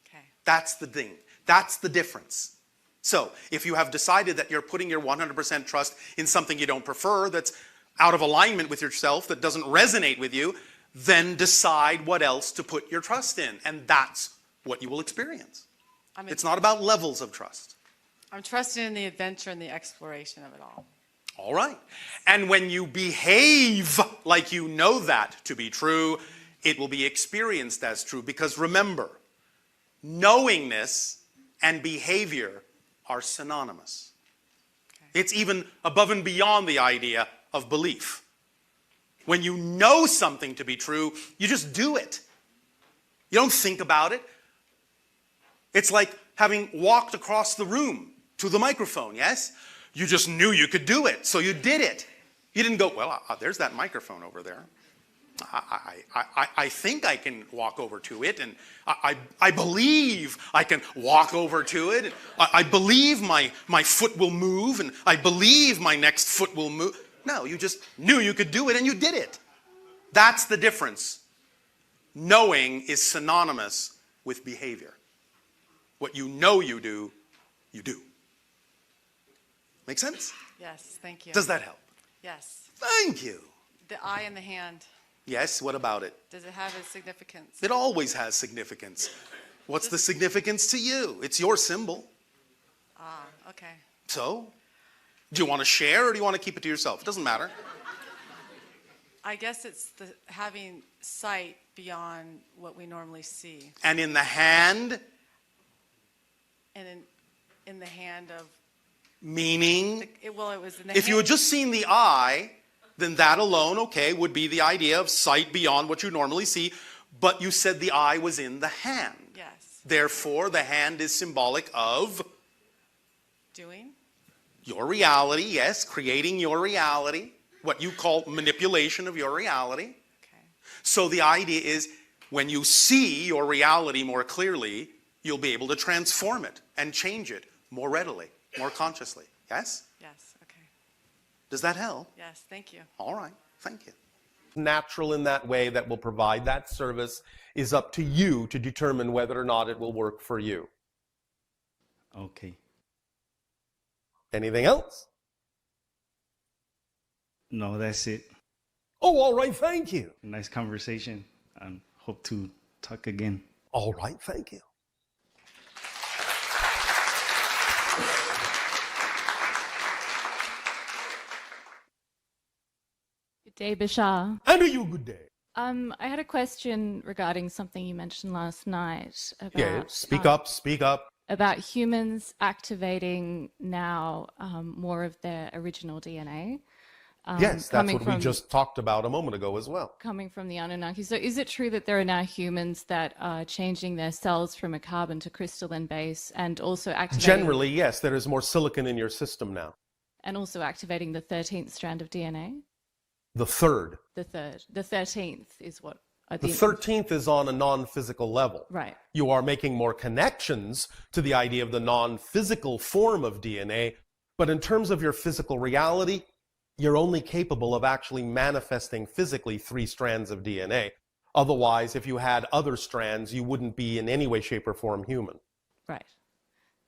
Okay. That's the thing. That's the difference. So if you have decided that you're putting your 100% trust in something you don't prefer, that's out of alignment with yourself, that doesn't resonate with you, then decide what else to put your trust in. And that's what you will experience. It's not about levels of trust. I'm trusting in the adventure and the exploration of it all. All right. And when you behave like you know that to be true, it will be experienced as true. Because remember, knowingness and behavior are synonymous. Okay. It's even above and beyond the idea of belief. When you know something to be true, you just do it. You don't think about it. It's like having walked across the room to the microphone, yes? You just knew you could do it, so you did it. You didn't go, well, there's that microphone over there. I think I can walk over to it, and I believe I can walk over to it. And I believe my foot will move, and I believe my next foot will move. No, you just knew you could do it, and you did it. That's the difference. Knowing is synonymous with behavior. What you know you do, you do. Make sense? Yes, thank you. Does that help? Yes. Thank you. The eye in the hand. Yes, what about it? Does it have a significance? It always has significance. What's the significance to you? It's your symbol. Ah, okay. So, do you want to share or do you want to keep it to yourself? It doesn't matter. I guess it's the having sight beyond what we normally see. And in the hand? And in the hand of... Meaning? It was in the if hand. you had just seen the eye, then that alone, okay, would be the idea of sight beyond what you normally see. But you said the eye was in the hand. Yes. Therefore, the hand is symbolic of? Doing? Your reality, yes, creating your reality. What you call manipulation of your reality. Okay. So the idea is when you see your reality more clearly, you'll be able to transform it and change it more readily, more consciously. Yes? Yes, okay. Does that help? Yes, thank you. All right, thank you. Natural in that way that will provide that service is up to you to determine whether or not it will work for you. Okay. Anything else? No, that's it. Oh, all right, thank you. Nice conversation, and hope to talk again. All right, thank you. Good day, Bashar. And to you, good day. I had a question regarding something you mentioned last night about... Yeah, speak up, speak up. About humans activating now more of their original DNA. Yes, that's what we just talked about a moment ago as well. Coming from the Anunnaki. So is it true that there are now humans that are changing their cells from a carbon to crystalline base and also activating... Generally, yes, there is more silicon in your system now. And also activating the 13th strand of DNA? The third. The third. The 13th is what... The 13th is on a non-physical level. Right. You are making more connections to the idea of the non-physical form of DNA, but in terms of your physical reality, you're only capable of actually manifesting physically 3 strands of DNA. Otherwise, if you had other strands, you wouldn't be in any way, shape, or form human. Right.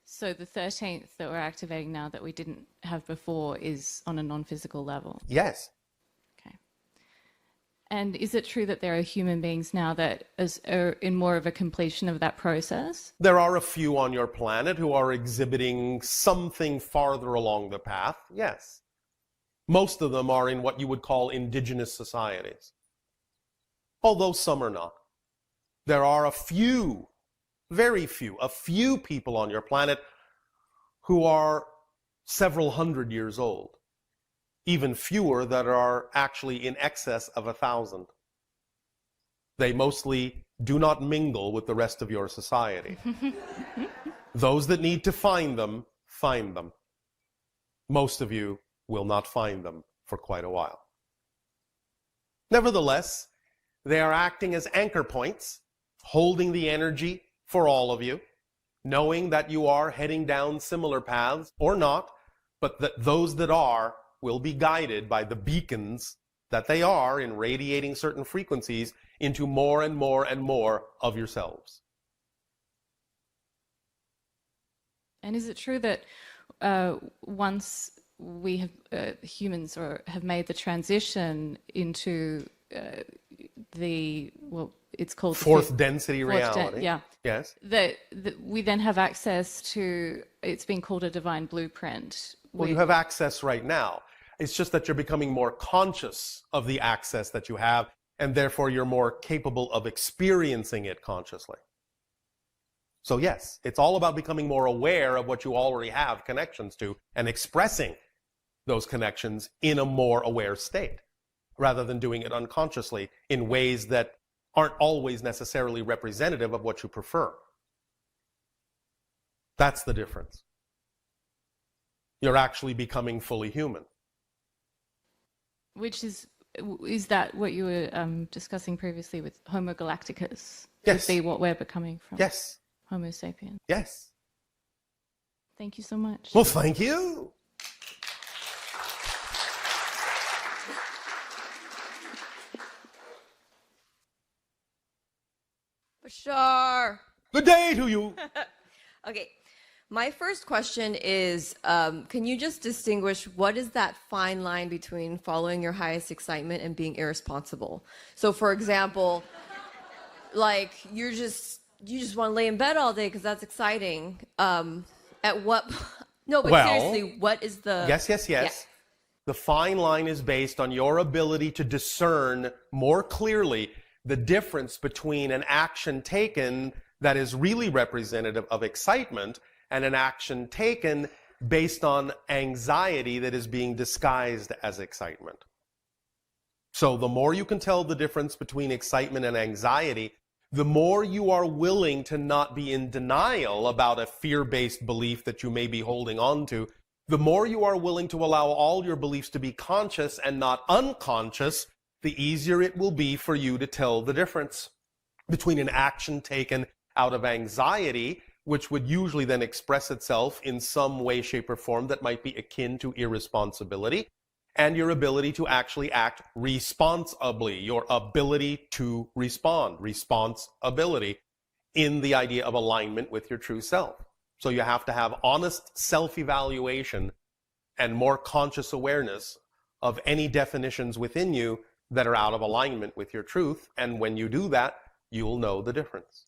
So the 13th that we're activating now that we didn't have before is on a non-physical level? Yes. Okay. And is it true that there are human beings now that are in more of a completion of that process? There are a few on your planet who are exhibiting something farther along the path, yes. Most of them are in what you would call indigenous societies, although some are not. There are a few, very few, a few people on your planet who are several hundred years old, even fewer that are actually in excess of 1,000. They mostly do not mingle with the rest of your society. Those that need to find them, find them. Most of you will not find them for quite a while. Nevertheless, they are acting as anchor points, holding the energy for all of you, knowing that you are heading down similar paths or not, but that those that are will be guided by the beacons that they are in radiating certain frequencies into more and more and more of yourselves. And is it true that once we have humans have made the transition into it's called fourth density reality. Yeah. Yes. That we then have access to, it's been called a divine blueprint. Well, you have access right now. It's just that you're becoming more conscious of the access that you have, and therefore you're more capable of experiencing it consciously. So yes, it's all about becoming more aware of what you already have connections to and expressing those connections in a more aware state, rather than doing it unconsciously in ways that aren't always necessarily representative of what you prefer. That's the difference. You're actually becoming fully human. Which is that what you were discussing previously with Homo galacticus? Yes. Would be what we're becoming from? Yes. Homo sapiens. Yes. Thank you so much. Well, thank you. Bashar. Good day to you. Okay. My first question is, can you just distinguish what is that fine line between following your highest excitement and being irresponsible? So, for example, like you just want to lay in bed all day because that's exciting. At what? No, but seriously, what is the? Yes. Yeah. The fine line is based on your ability to discern more clearly the difference between an action taken that is really representative of excitement and an action taken based on anxiety that is being disguised as excitement. So the more you can tell the difference between excitement and anxiety, the more you are willing to not be in denial about a fear-based belief that you may be holding on to, the more you are willing to allow all your beliefs to be conscious and not unconscious, the easier it will be for you to tell the difference between an action taken out of anxiety, which would usually then express itself in some way, shape, or form that might be akin to irresponsibility, and your ability to actually act responsibly, your ability to respond, responsibility, in the idea of alignment with your true self. So you have to have honest self-evaluation and more conscious awareness of any definitions within you that are out of alignment with your truth, and when you do that, you'll know the difference.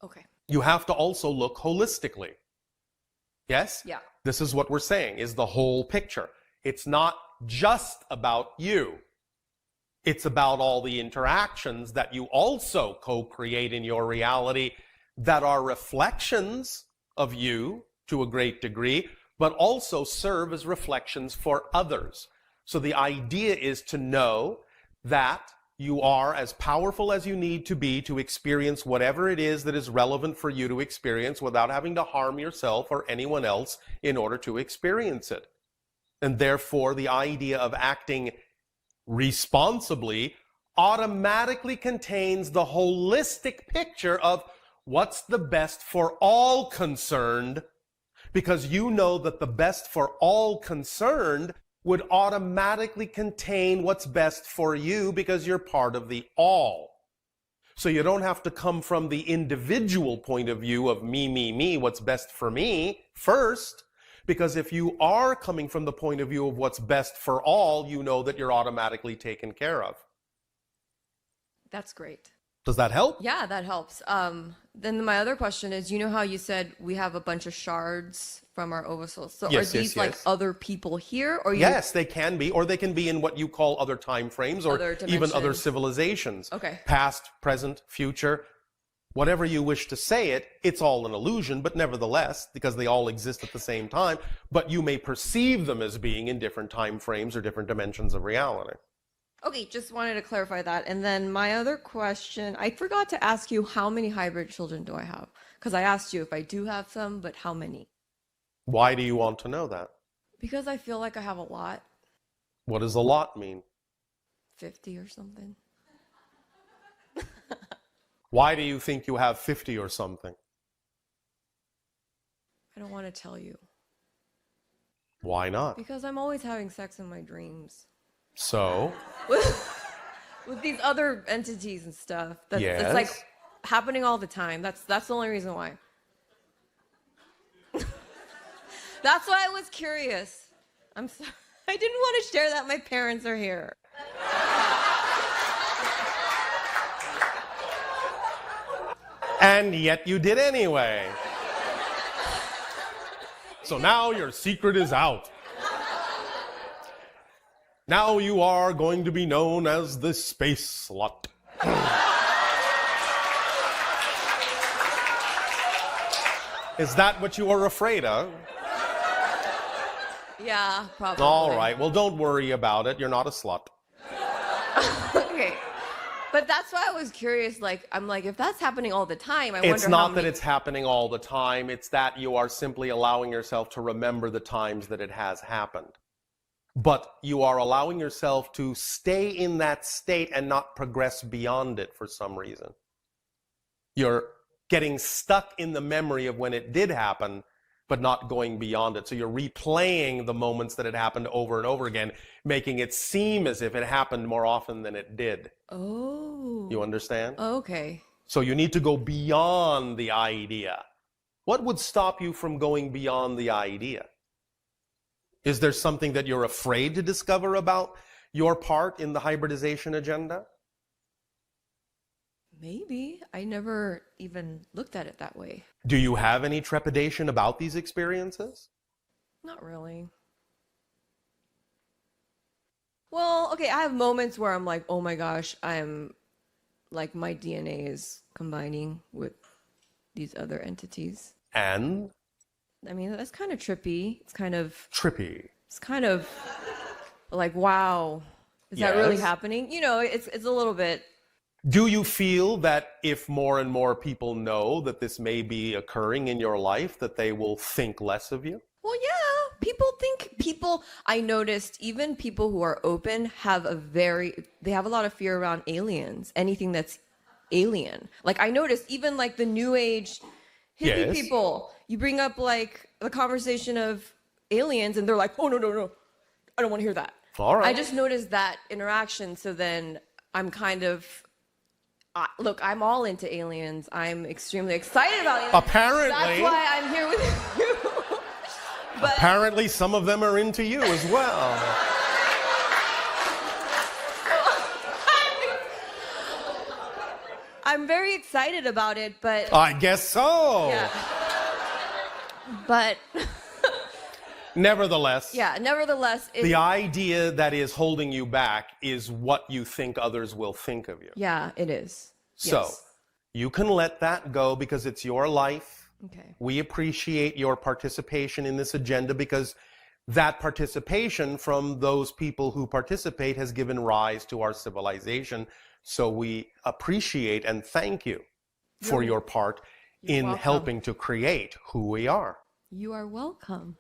Okay. You have to also look holistically. Yes? Yeah. This is what we're saying, is the whole picture. It's not just about you. It's about all the interactions that you also co-create in your reality that are reflections of you to a great degree, but also serve as reflections for others. So the idea is to know that you are as powerful as you need to be to experience whatever it is that is relevant for you to experience without having to harm yourself or anyone else in order to experience it. And therefore, the idea of acting responsibly automatically contains the holistic picture of what's the best for all concerned, because you know that the best for all concerned would automatically contain what's best for you because you're part of the all. So you don't have to come from the individual point of view of me, what's best for me first, because if you are coming from the point of view of what's best for all, you know that you're automatically taken care of. That's great. Does that help? Yeah, that helps. Then my other question is, you know how you said we have a bunch of shards from our oversouls? So Yes, are these like other people here? Or yes, they can be, or they can be in what you call other time frames, or Other even other dimensions. civilizations. Okay. Past, present, future, whatever you wish to say it, it's all an illusion, but nevertheless, because they all exist at the same time, but you may perceive them as being in different time frames or different dimensions of reality. Okay, just wanted to clarify that. And then my other question, I forgot to ask you, how many hybrid children do I have? Because I asked you if I do have some, but how many? Why do you want to know that? Because I feel like I have a lot. What does a lot mean? 50 or something. Why do you think you have 50 or something? I don't want to tell you. Why not? Because I'm always having sex in my dreams. So? With these other entities and stuff. It's like happening all the time. That's the only reason why. That's why I was curious. I'm sorry. I didn't want to share that my parents are here. And yet you did anyway. So now your secret is out. Now you are going to be known as the space slut. Is that what you are afraid of? Yeah, probably. All right, well, don't worry about it. You're not a slut. Okay. But that's why I was curious. Like, I'm like, if that's happening all the time, I wonder It's how not many... that it's happening all the time. It's that you are simply allowing yourself to remember the times that it has happened. But you are allowing yourself to stay in that state and not progress beyond it for some reason. You're getting stuck in the memory of when it did happen, but not going beyond it. So you're replaying the moments that it happened over and over again, making it seem as if it happened more often than it did. Oh. You understand? Okay. So you need to go beyond the idea. What would stop you from going beyond the idea? Is there something that you're afraid to discover about your part in the hybridization agenda? Maybe. I never even looked at it that way. Do you have any trepidation about these experiences? Not really. Well, okay, I have moments where I'm like, oh my gosh, I'm like my DNA is combining with these other entities. And? I mean, that's kind of trippy. It's kind of... Trippy. It's kind of like, wow, is that really happening? You know, it's a little bit... Do you feel that if more and more people know that this may be occurring in your life, that they will think less of you? Well, yeah, I noticed even people who are open they have a lot of fear around aliens, anything that's alien. Like I noticed even like the new age hippie people, you bring up like the conversation of aliens and they're like, oh, no, I don't want to hear that. All right. I just noticed that interaction. So then I'm kind of, look, I'm all into aliens. I'm extremely excited about aliens. Apparently. That's why I'm here with you. But apparently some of them are into you as well. I'm very excited about it, but... I guess so. Yeah. But... Nevertheless, the idea that is holding you back is what you think others will think of you. Yeah, it is. So, yes. You can let that go because it's your life. Okay. We appreciate your participation in this agenda because that participation from those people who participate has given rise to our civilization. So we appreciate and thank you for your part in welcome. helping to create who we are. You are welcome.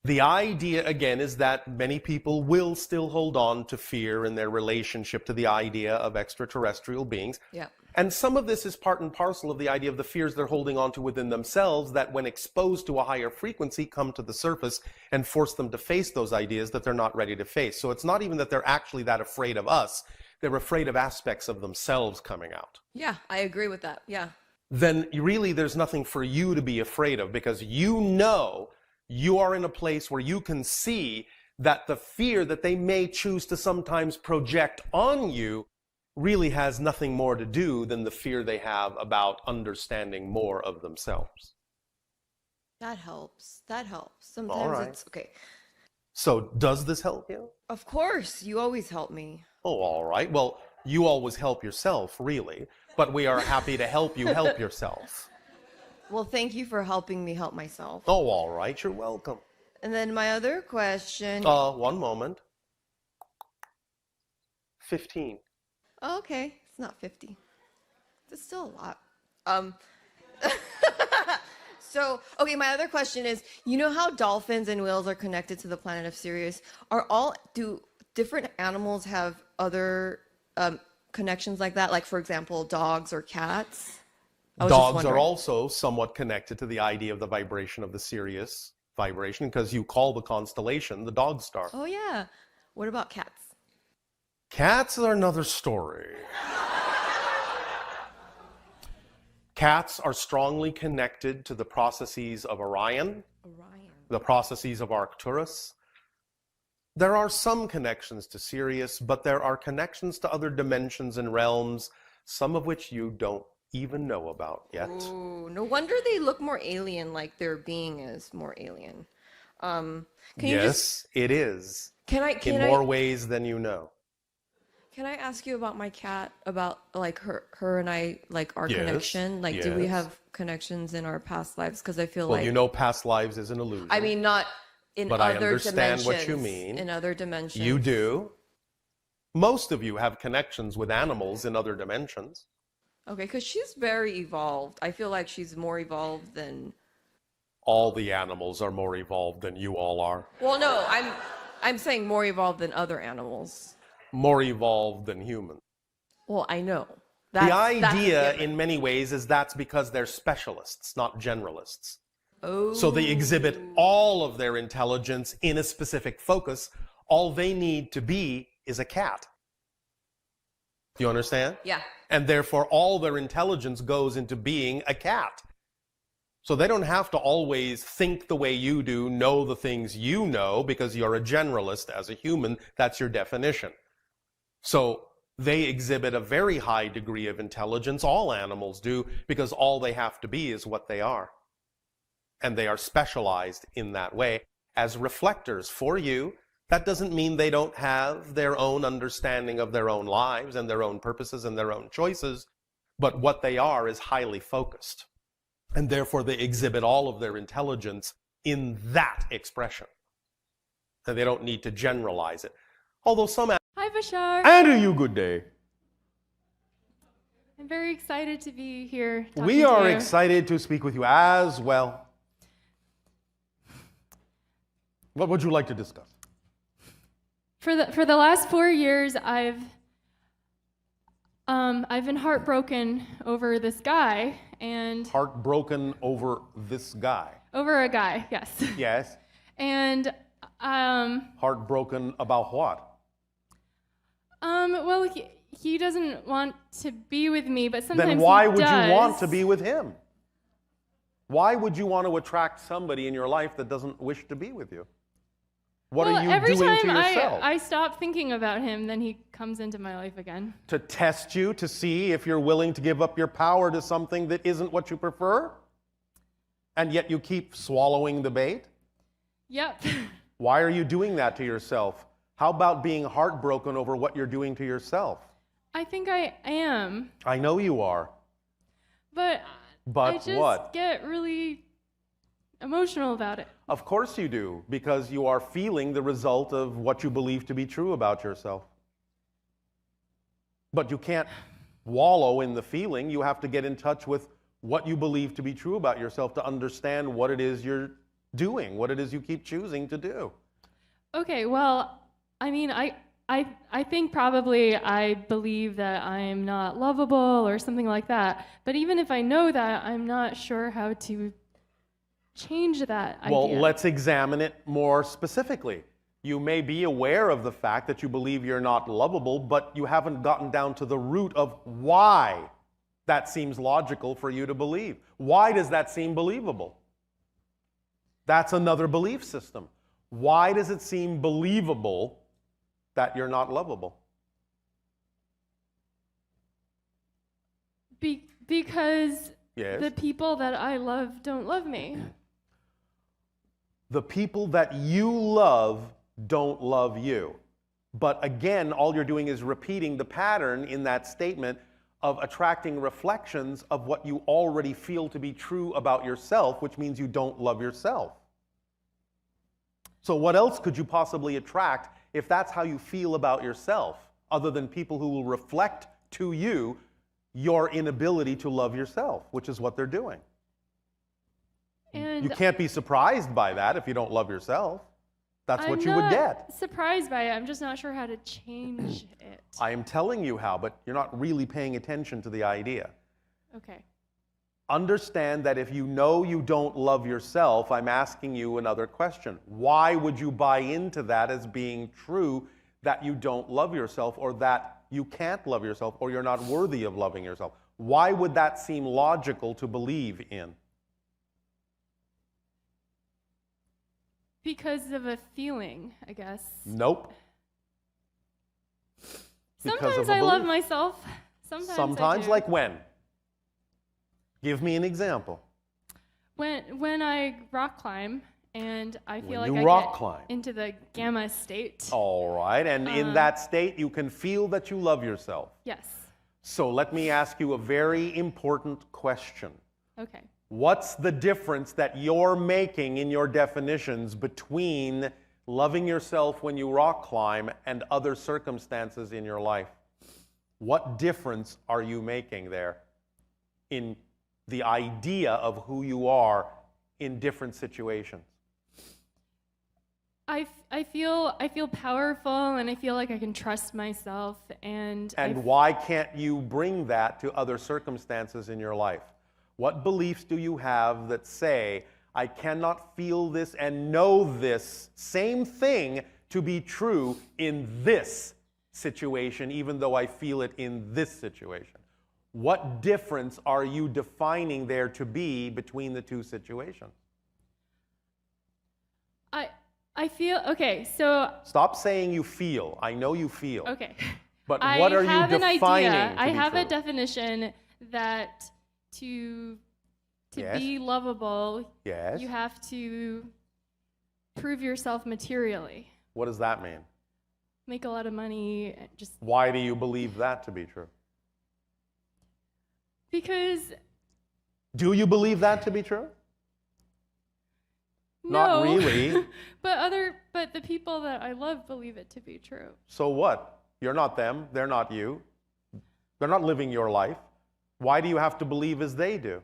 The idea, again, is that many people will still hold on to fear in their relationship to the idea of extraterrestrial beings. Yeah. And some of this is part and parcel of the idea of the fears they're holding on to within themselves that when exposed to a higher frequency come to the surface and force them to face those ideas that they're not ready to face. So it's not even that they're actually that afraid of us. They're afraid of aspects of themselves coming out. Yeah, I agree with that. Yeah. Then really there's nothing for you to be afraid of because you know you are in a place where you can see that the fear that they may choose to sometimes project on you really has nothing more to do than the fear they have about understanding more of themselves. That helps. Sometimes all right. It's okay. So does this help you? Of course, you always help me. Oh, all right. Well, you always help yourself, really. But we are happy to help you help yourself. Well, thank you for helping me help myself. Oh, all right. You're welcome. And then my other question... One moment. 15. Oh, okay. It's not 50. It's still a lot. So, okay, my other question is, you know how dolphins and whales are connected to the planet of Sirius? Do different animals have other connections like that? Like, for example, dogs or cats? Dogs are also somewhat connected to the idea of the vibration of the Sirius vibration because you call the constellation the dog star. Oh, yeah. What about cats? Cats are another story. Cats are strongly connected to the processes of Orion. the processes of Arcturus. There are some connections to Sirius, but there are connections to other dimensions and realms, some of which you don't even know about yet. Ooh, no wonder they look more alien, like their being is more alien. Yes, it is. In more ways than you know. Can I ask you about my cat, about like her and I, like our Yes, connection? Like, do we yes. have connections in our past lives? Because I feel Well, like, you know past lives is an illusion. I mean, not in But I other understand dimensions. what you mean. In other dimensions. You do. Most of you have connections with animals in other dimensions. Okay, because she's very evolved. I feel like she's more evolved than. All the animals are more evolved than you all are. Well, no, I'm saying more evolved than other animals. More evolved than humans. Well, I know. The That's idea, a given. in many ways, is that's because they're specialists, not generalists. Oh. So they exhibit all of their intelligence in a specific focus. All they need to be is a cat. Do you understand? Yeah. And therefore, all their intelligence goes into being a cat. So they don't have to always think the way you do, know the things you know, because you're a generalist as a human. That's your definition. So they exhibit a very high degree of intelligence. All animals do, because all they have to be is what they are. And they are specialized in that way as reflectors for you. That doesn't mean they don't have their own understanding of their own lives and their own purposes and their own choices, but what they are is highly focused. And therefore they exhibit all of their intelligence in that expression. And they don't need to generalize it. Although some... Hi, Bashar. And to you, good day. I'm very excited to be here. We are excited to speak with you as well. What would you like to discuss? For the last 4 years, I've been heartbroken over this guy and Heartbroken over this guy. over a guy, yes. Yes. And Heartbroken about what? well, he doesn't want to be with me, but sometimes Then why he would does. you want to be with him? Why would you want to attract somebody in your life that doesn't wish to be with you? What well, are you every doing time to yourself? I stop thinking about him, then he comes into my life again. To test you, to see if you're willing to give up your power to something that isn't what you prefer? And yet you keep swallowing the bait? Yep. Why are you doing that to yourself? How about being heartbroken over what you're doing to yourself? I think I am. I know you are. But I just what? get really emotional about it. Of course you do, because you are feeling the result of what you believe to be true about yourself. But you can't wallow in the feeling. You have to get in touch with what you believe to be true about yourself to understand what it is you're doing, what it is you keep choosing to do. Okay, well, I mean, I think probably I believe that I'm not lovable or something like that. But even if I know that, I'm not sure how to change that idea. Well, let's examine it more specifically. You may be aware of the fact that you believe you're not lovable, but you haven't gotten down to the root of why that seems logical for you to believe. Why does that seem believable? That's another belief system. Why does it seem believable that you're not lovable? Because Yes. the people that I love don't love me. The people that you love don't love you. But again, all you're doing is repeating the pattern in that statement of attracting reflections of what you already feel to be true about yourself, which means you don't love yourself. So what else could you possibly attract if that's how you feel about yourself, other than people who will reflect to you your inability to love yourself, which is what they're doing. And You can't be surprised by that if you don't love yourself. That's what you would get. I'm not surprised by it. I'm just not sure how to change it. I am telling you how, but you're not really paying attention to the idea. Okay. Understand that if you know you don't love yourself, I'm asking you another question. Why would you buy into that as being true, that you don't love yourself, or that you can't love yourself, or you're not worthy of loving yourself? Why would that seem logical to believe in? Because of a feeling, I guess. Nope. Because Sometimes of a I love belief. myself. Sometimes I Sometimes, do. like when? Give me an example. When I rock climb and I feel When like you I rock get climb. into the gamma state. All right, and in that state, you can feel that you love yourself. Yes. So let me ask you a very important question. Okay. What's the difference that you're making in your definitions between loving yourself when you rock climb and other circumstances in your life? What difference are you making there in the idea of who you are in different situations? I feel powerful and I feel like I can trust myself and why can't you bring that to other circumstances in your life? What beliefs do you have that say, I cannot feel this and know this same thing to be true in this situation, even though I feel it in this situation? What difference are you defining there to be between the two situations? I feel, okay, so... Stop saying you feel. I know you feel. Okay. But what are you defining to I be have true? a definition that to Yes. be lovable, Yes. you have to prove yourself materially. What does that mean? Make a lot of money, just Why do you believe that to be true? because Do you believe that to be true? no. Not really. but the people that I love believe it to be true. So what? You're not them. They're not you. They're not living your life. Why do you have to believe as they do?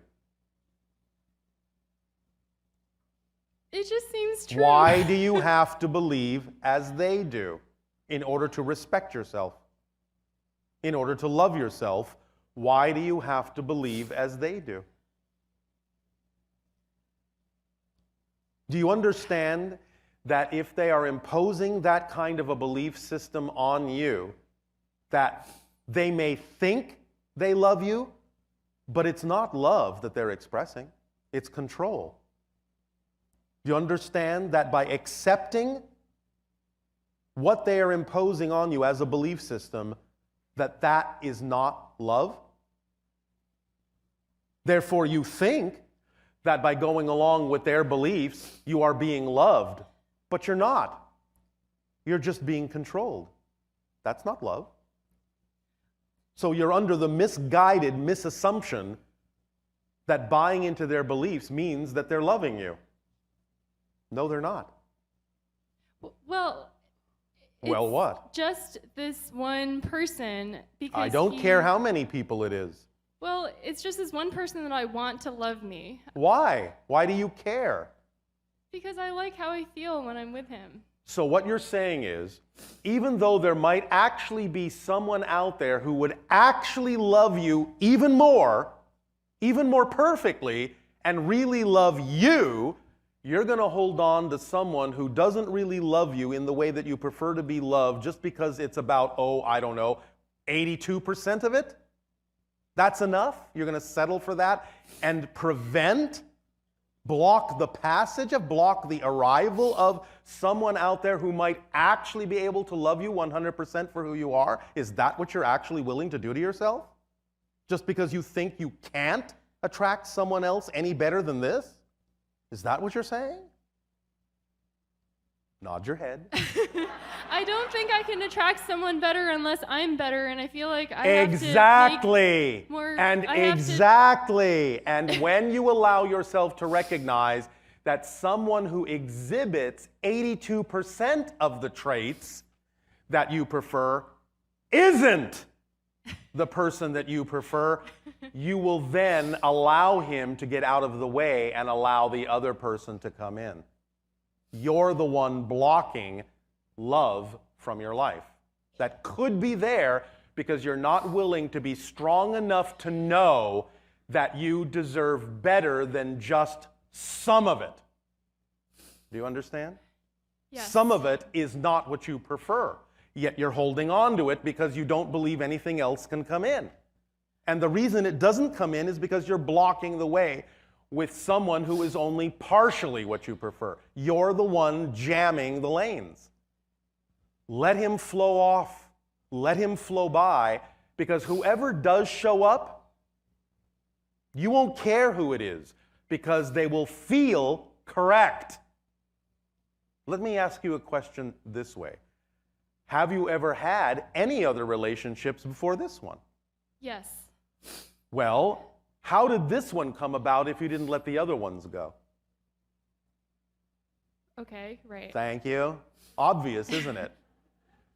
It just seems true. Why do you have to believe as they do in order to respect yourself? In order to love yourself, why do you have to believe as they do? Do you understand that if they are imposing that kind of a belief system on you, that they may think they love you, but it's not love that they're expressing, it's control? Do you understand that by accepting what they are imposing on you as a belief system, that is not love? Therefore, you think that by going along with their beliefs, you are being loved, but you're not. You're just being controlled. That's not love. So you're under the misguided misassumption that buying into their beliefs means that they're loving you. No, they're not. Well, Well, what? just this one person because I don't care how many people it is. Well, it's just this one person that I want to love me Why? Why do you care? because I like how I feel when I'm with him. So what you're saying is, even though there might actually be someone out there who would actually love you even more perfectly, and really love you, you're going to hold on to someone who doesn't really love you in the way that you prefer to be loved just because it's about, 82% of it? That's enough? You're going to settle for that and block the passage block the arrival of someone out there who might actually be able to love you 100% for who you are? Is that what you're actually willing to do to yourself? Just because you think you can't attract someone else any better than this? Is that what you're saying? Nod your head. I don't think I can attract someone better unless I'm better, and I feel like I Exactly. have to make more... And I have exactly. And when you allow yourself to recognize that someone who exhibits 82% of the traits that you prefer isn't the person that you prefer, you will then allow him to get out of the way and allow the other person to come in. You're the one blocking love from your life. That could be there because you're not willing to be strong enough to know that you deserve better than just some of it. Do you understand? Yes. Some of it is not what you prefer, yet you're holding on to it because you don't believe anything else can come in. And the reason it doesn't come in is because you're blocking the way with someone who is only partially what you prefer. You're the one jamming the lanes. Let him flow off. Let him flow by, because whoever does show up, you won't care who it is, because they will feel correct. Let me ask you a question this way. Have you ever had any other relationships before this one? Yes. Well, how did this one come about if you didn't let the other ones go? Okay, right. Thank you. Obvious, isn't it?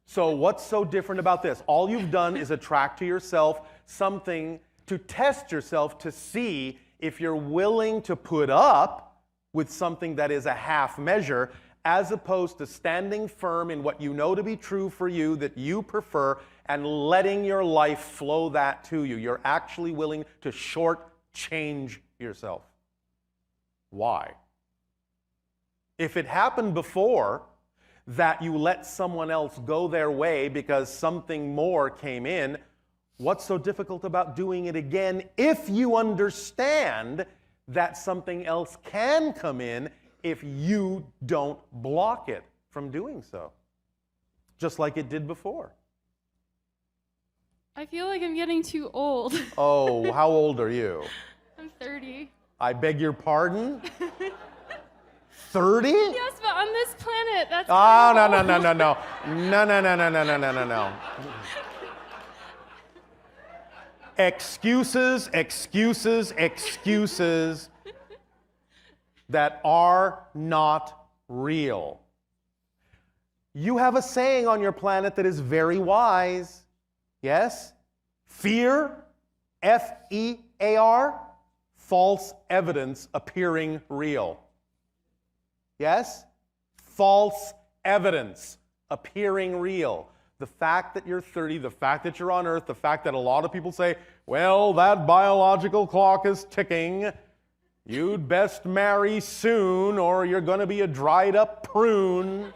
So what's so different about this? All you've done is attract to yourself something to test yourself to see if you're willing to put up with something that is a half measure, as opposed to standing firm in what you know to be true for you, that you prefer, and letting your life flow that to you. You're actually willing to shortchange yourself. Why? If it happened before that you let someone else go their way because something more came in, what's so difficult about doing it again if you understand that something else can come in if you don't block it from doing so? Just like it did before. I feel like I'm getting too old. Oh, how old are you? I'm 30. I beg your pardon? 30? Yes, but on this planet, that's Ah, kind no, of no, old. no, no, no. No. Excuses, excuses, excuses that are not real. You have a saying on your planet that is very wise. Yes? Fear, F-E-A-R, false evidence appearing real. Yes? False evidence appearing real. The fact that you're 30, the fact that you're on Earth, the fact that a lot of people say, well, that biological clock is ticking, you'd best marry soon or you're going to be a dried up prune,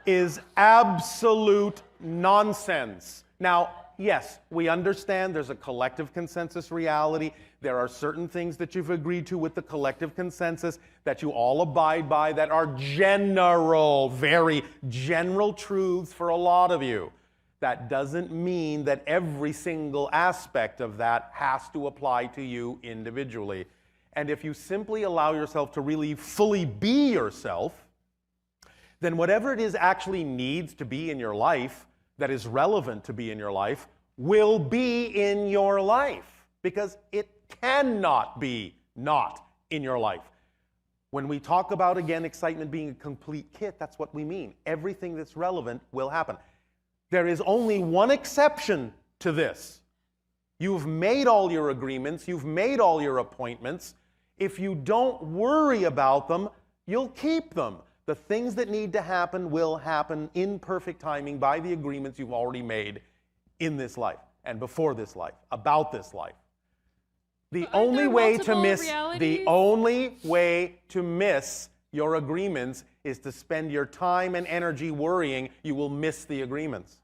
is absolute nonsense. Now, yes, we understand there's a collective consensus reality. There are certain things that you've agreed to with the collective consensus that you all abide by that are general, very general truths for a lot of you. That doesn't mean that every single aspect of that has to apply to you individually. And if you simply allow yourself to really fully be yourself, then whatever it is actually needs to be in your life, that is relevant to be in your life, will be in your life, because it cannot be not in your life. When we talk about, again, excitement being a complete kit, that's what we mean. Everything that's relevant will happen. There is only one exception to this. You've made all your agreements, you've made all your appointments. If you don't worry about them, you'll keep them. The things that need to happen will happen in perfect timing by the agreements you've already made in this life and before this life, about this life. The only way to miss your agreements is to spend your time and energy worrying you will miss the agreements.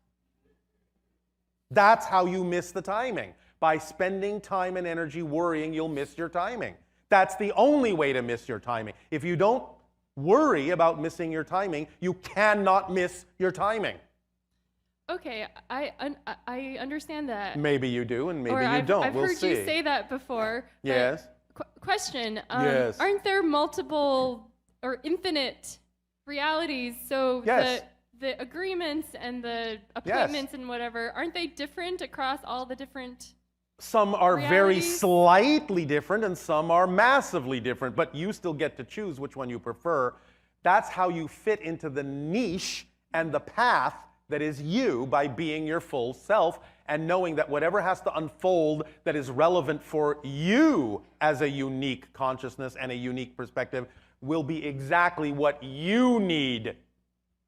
That's how you miss the timing. By spending time and energy worrying you'll miss your timing. That's the only way to miss your timing. If you don't worry about missing your timing, you cannot miss your timing. Okay, I understand that. Maybe you do, and maybe or you don't. I've we'll heard see. you say that before. Yes. Question. Yes. Aren't there multiple or infinite realities? So yes. the agreements and the appointments and whatever, aren't they different across all the different Some are realities? very slightly different and some are massively different, but you still get to choose which one you prefer. That's how you fit into the niche and the path that is you, by being your full self and knowing that whatever has to unfold that is relevant for you as a unique consciousness and a unique perspective will be exactly what you need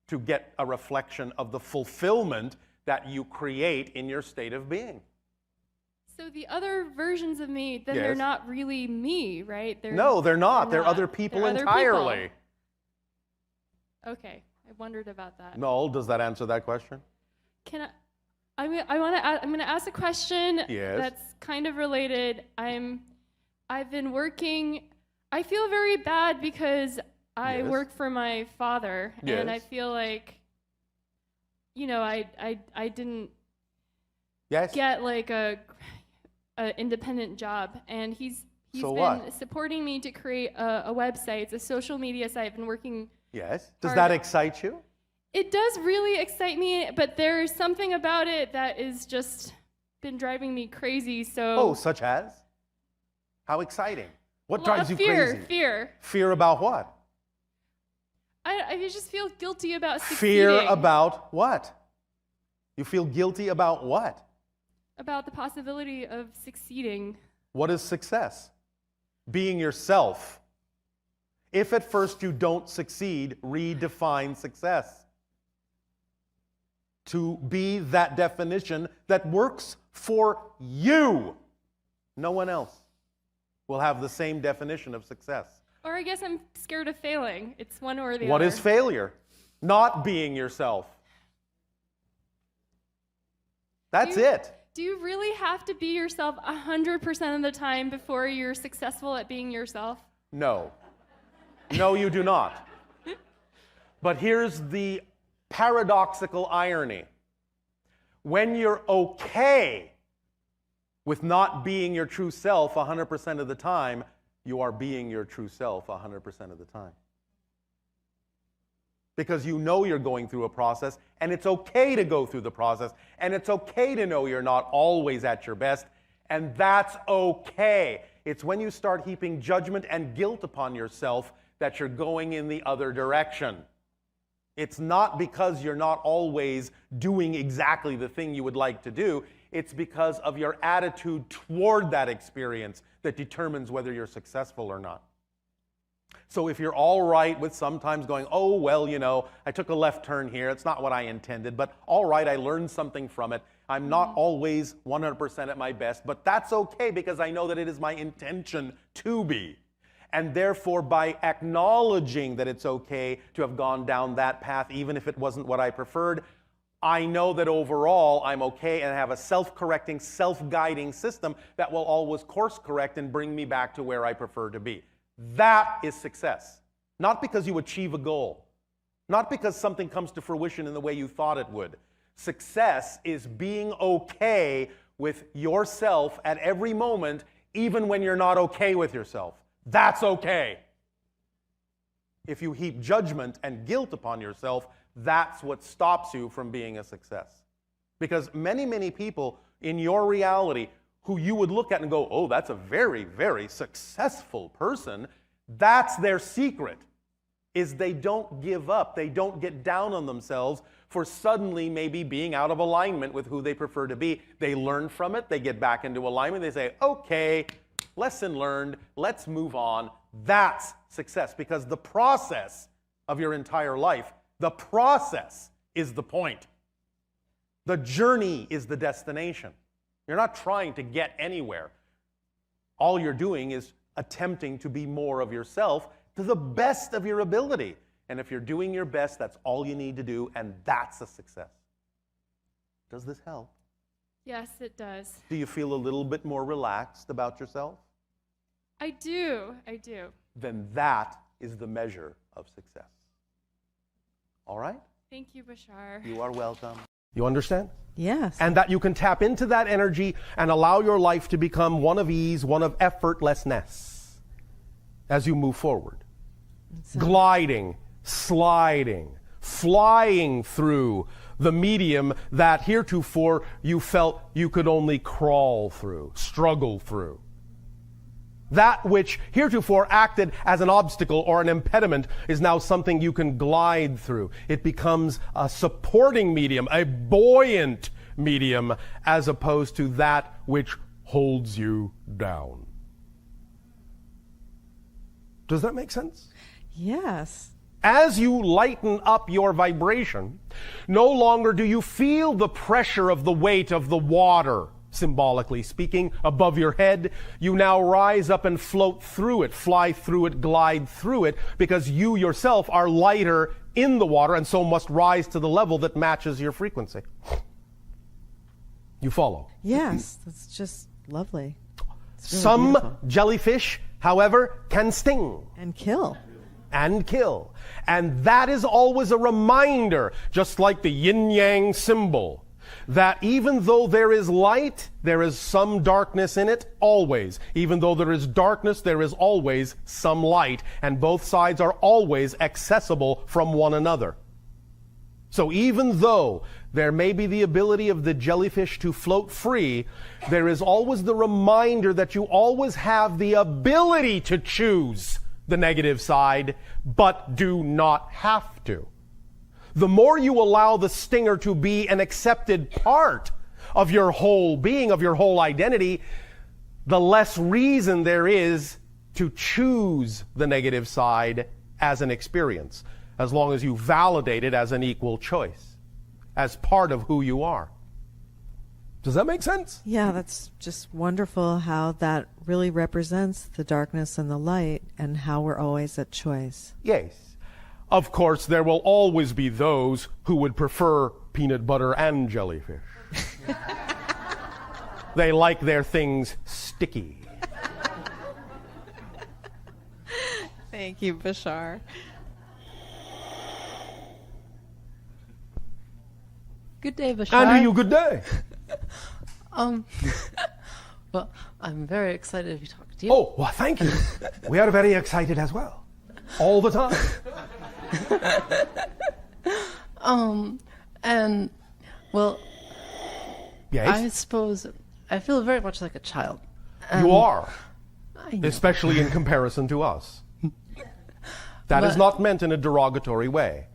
to get a reflection of the fulfillment that you create in your state of being. So the other versions of me, then they're not really me, right? No, they're not. They're other people entirely. Okay, I wondered about that. No, does that answer that question? I'm going to ask a question Yes. that's kind of related. I've been working. I feel very bad because I Yes. work for my father, and I Yes. feel like, you know, I didn't Yes. get like a independent job, and he's So been what? supporting me to create a website. It's a social media site. I've been working. Yes. Does hard. that excite you? It does really excite me, but there's something about it that is just been driving me crazy. So Oh, such as? How exciting. What a lot drives of you fear, crazy? Fear. Fear about what? I just feel guilty about succeeding. Fear about what? You feel guilty about what? About the possibility of succeeding. What is success? Being yourself. If at first you don't succeed, redefine success to be that definition that works for you. No one else will have the same definition of success. Or I guess I'm scared of failing. It's one or the other. What is failure? Not being yourself. That's it. Do you really have to be yourself 100% of the time before you're successful at being yourself? No. No, you do not. But here's the paradoxical irony. When you're okay with not being your true self 100% of the time, you are being your true self 100% of the time. Because you know you're going through a process, and it's okay to go through the process, and it's okay to know you're not always at your best, and that's okay. It's when you start heaping judgment and guilt upon yourself that you're going in the other direction. It's not because you're not always doing exactly the thing you would like to do. It's because of your attitude toward that experience that determines whether you're successful or not. So if you're all right with sometimes going, oh, well, you know, I took a left turn here. It's not what I intended, but all right, I learned something from it. I'm not always 100% at my best, but that's okay because I know that it is my intention to be. And therefore, by acknowledging that it's okay to have gone down that path, even if it wasn't what I preferred, I know that overall I'm okay and have a self-correcting, self-guiding system that will always course correct and bring me back to where I prefer to be. That is success. Not because you achieve a goal. Not because something comes to fruition in the way you thought it would. Success is being okay with yourself at every moment, even when you're not okay with yourself. That's okay. If you heap judgment and guilt upon yourself, that's what stops you from being a success. Because many, many people in your reality who you would look at and go, oh, that's a very, very successful person, that's their secret, is they don't give up. They don't get down on themselves for suddenly maybe being out of alignment with who they prefer to be. They learn from it. They get back into alignment. They say, okay, lesson learned. Let's move on. That's success, because the process of your entire life, the process is the point. The journey is the destination. You're not trying to get anywhere. All you're doing is attempting to be more of yourself to the best of your ability. And if you're doing your best, that's all you need to do, and that's a success. Does this help? Yes, it does. Do you feel a little bit more relaxed about yourself? I do. Then that is the measure of success. All right? Thank you, Bashar. You are welcome. You understand? Yes. And that you can tap into that energy and allow your life to become one of ease, one of effortlessness as you move forward. Gliding, sliding, flying through the medium that heretofore you felt you could only crawl through, struggle through. That which heretofore acted as an obstacle or an impediment is now something you can glide through. It becomes a supporting medium, a buoyant medium, as opposed to that which holds you down. Does that make sense? Yes. As you lighten up your vibration, no longer do you feel the pressure of the weight of the water, symbolically speaking, above your head. You now rise up and float through it, fly through it, glide through it, because you yourself are lighter in the water and so must rise to the level that matches your frequency. You follow? Yes, that's just lovely. It's really Some beautiful. jellyfish, however, can sting. And kill. And kill. And that is always a reminder, just like the yin-yang symbol, that even though there is light, there is some darkness in it, always. Even though there is darkness, there is always some light, and both sides are always accessible from one another. So even though there may be the ability of the jellyfish to float free, there is always the reminder that you always have the ability to choose the negative side, but do not have to. The more you allow the stinger to be an accepted part of your whole being, of your whole identity, the less reason there is to choose the negative side as an experience, as long as you validate it as an equal choice, as part of who you are. Does that make sense? Yeah, that's just wonderful how that really represents the darkness and the light and how we're always at choice. Yes. Of course, there will always be those who would prefer peanut butter and jellyfish. They like their things sticky. Thank you, Bashar. Good day, Bashar. Andrew, good day. Well, I'm very excited to talk to you. Oh, well, thank you. We are very excited as well. All the time. And, well, yes? I suppose I feel very much like a child. You are. I know. Especially in comparison to us. That is not meant in a derogatory way.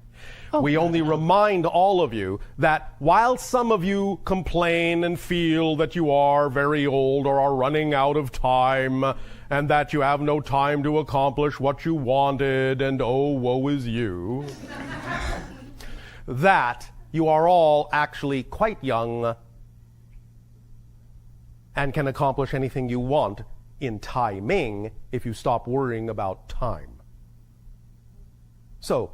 We only remind all of you that while some of you complain and feel that you are very old or are running out of time and that you have no time to accomplish what you wanted and oh, woe is you, that you are all actually quite young and can accomplish anything you want in timing if you stop worrying about time. So,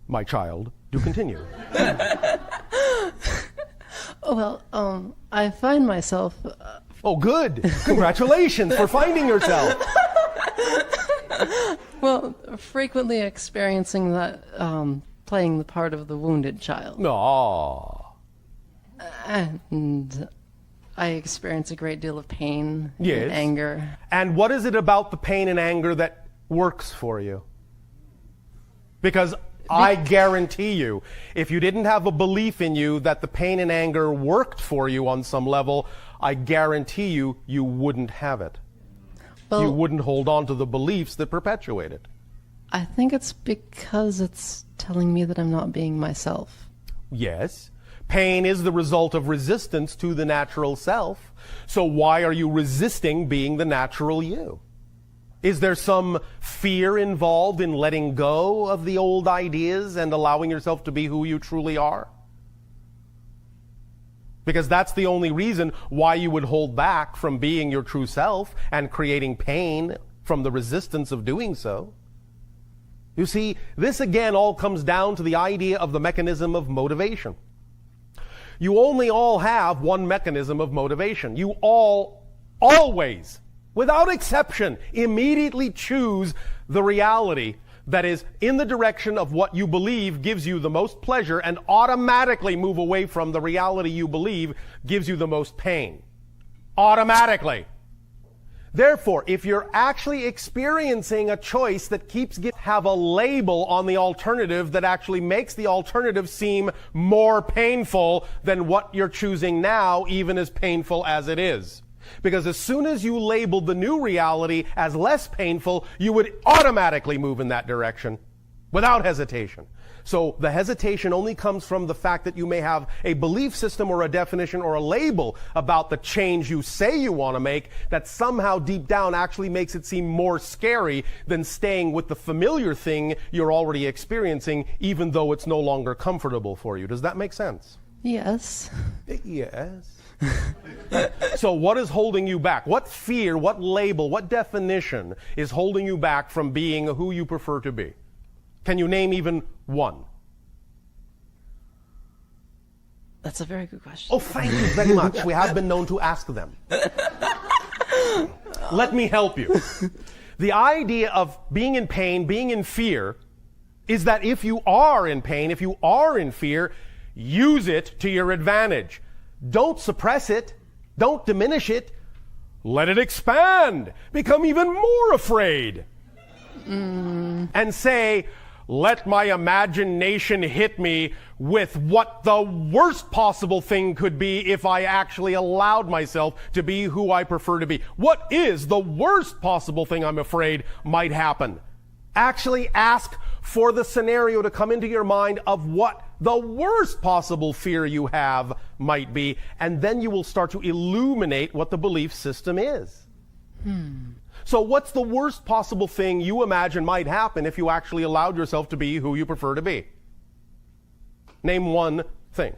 my child, do continue. Well, I find myself... oh, good. Congratulations for finding yourself. Well, frequently experiencing that, playing the part of the wounded child. Aww. And I experience a great deal of pain Yes. and anger. And what is it about the pain and anger that works for you? Because I guarantee you, if you didn't have a belief in you that the pain and anger worked for you on some level, I guarantee you, you wouldn't have it. Well, you wouldn't hold on to the beliefs that perpetuate it. I think it's because it's telling me that I'm not being myself. Yes. Pain is the result of resistance to the natural self. So why are you resisting being the natural you? Is there some fear involved in letting go of the old ideas and allowing yourself to be who you truly are? Because that's the only reason why you would hold back from being your true self and creating pain from the resistance of doing so. You see, this again all comes down to the idea of the mechanism of motivation. You only all have one mechanism of motivation. You all, always, without exception, immediately choose the reality that is in the direction of what you believe gives you the most pleasure and automatically move away from the reality you believe gives you the most pain. Automatically. Therefore, if you're actually experiencing a choice that have a label on the alternative that actually makes the alternative seem more painful than what you're choosing now, even as painful as it is. Because as soon as you labeled the new reality as less painful, you would automatically move in that direction without hesitation. So the hesitation only comes from the fact that you may have a belief system or a definition or a label about the change you say you want to make that somehow deep down actually makes it seem more scary than staying with the familiar thing you're already experiencing, even though it's no longer comfortable for you. Does that make sense? Yes. Yes. So what is holding you back? What fear, what label, what definition is holding you back from being who you prefer to be? Can you name even one? That's a very good question. Oh, thank you very much. We have been known to ask them. Let me help you. The idea of being in pain, being in fear, is that if you are in pain, if you are in fear, use it to your advantage. Don't suppress it. Don't diminish it. Let it expand. Become even more afraid. And say, let my imagination hit me with what the worst possible thing could be if I actually allowed myself to be who I prefer to be. What is the worst possible thing I'm afraid might happen? Actually ask for the scenario to come into your mind of what the worst possible fear you have might be, and then you will start to illuminate what the belief system is. So what's the worst possible thing you imagine might happen if you actually allowed yourself to be who you prefer to be? Name one thing.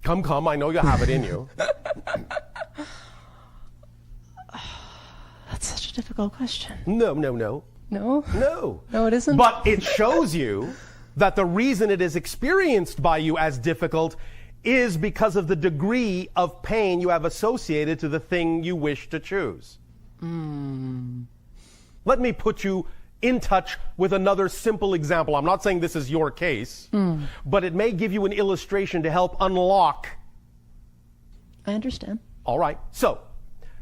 Come, I know you have it in you. That's such a difficult question. No. No? No, it isn't. But it shows you that the reason it is experienced by you as difficult is because of the degree of pain you have associated to the thing you wish to choose. Let me put you in touch with another simple example. I'm not saying this is your case, but it may give you an illustration to help unlock. I understand. All right. So,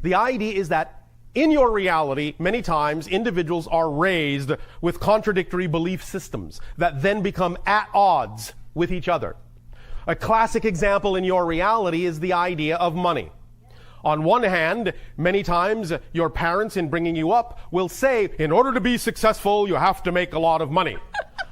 the idea is that in your reality, many times individuals are raised with contradictory belief systems that then become at odds with each other. A classic example in your reality is the idea of money. On one hand, many times your parents in bringing you up will say, in order to be successful, you have to make a lot of money.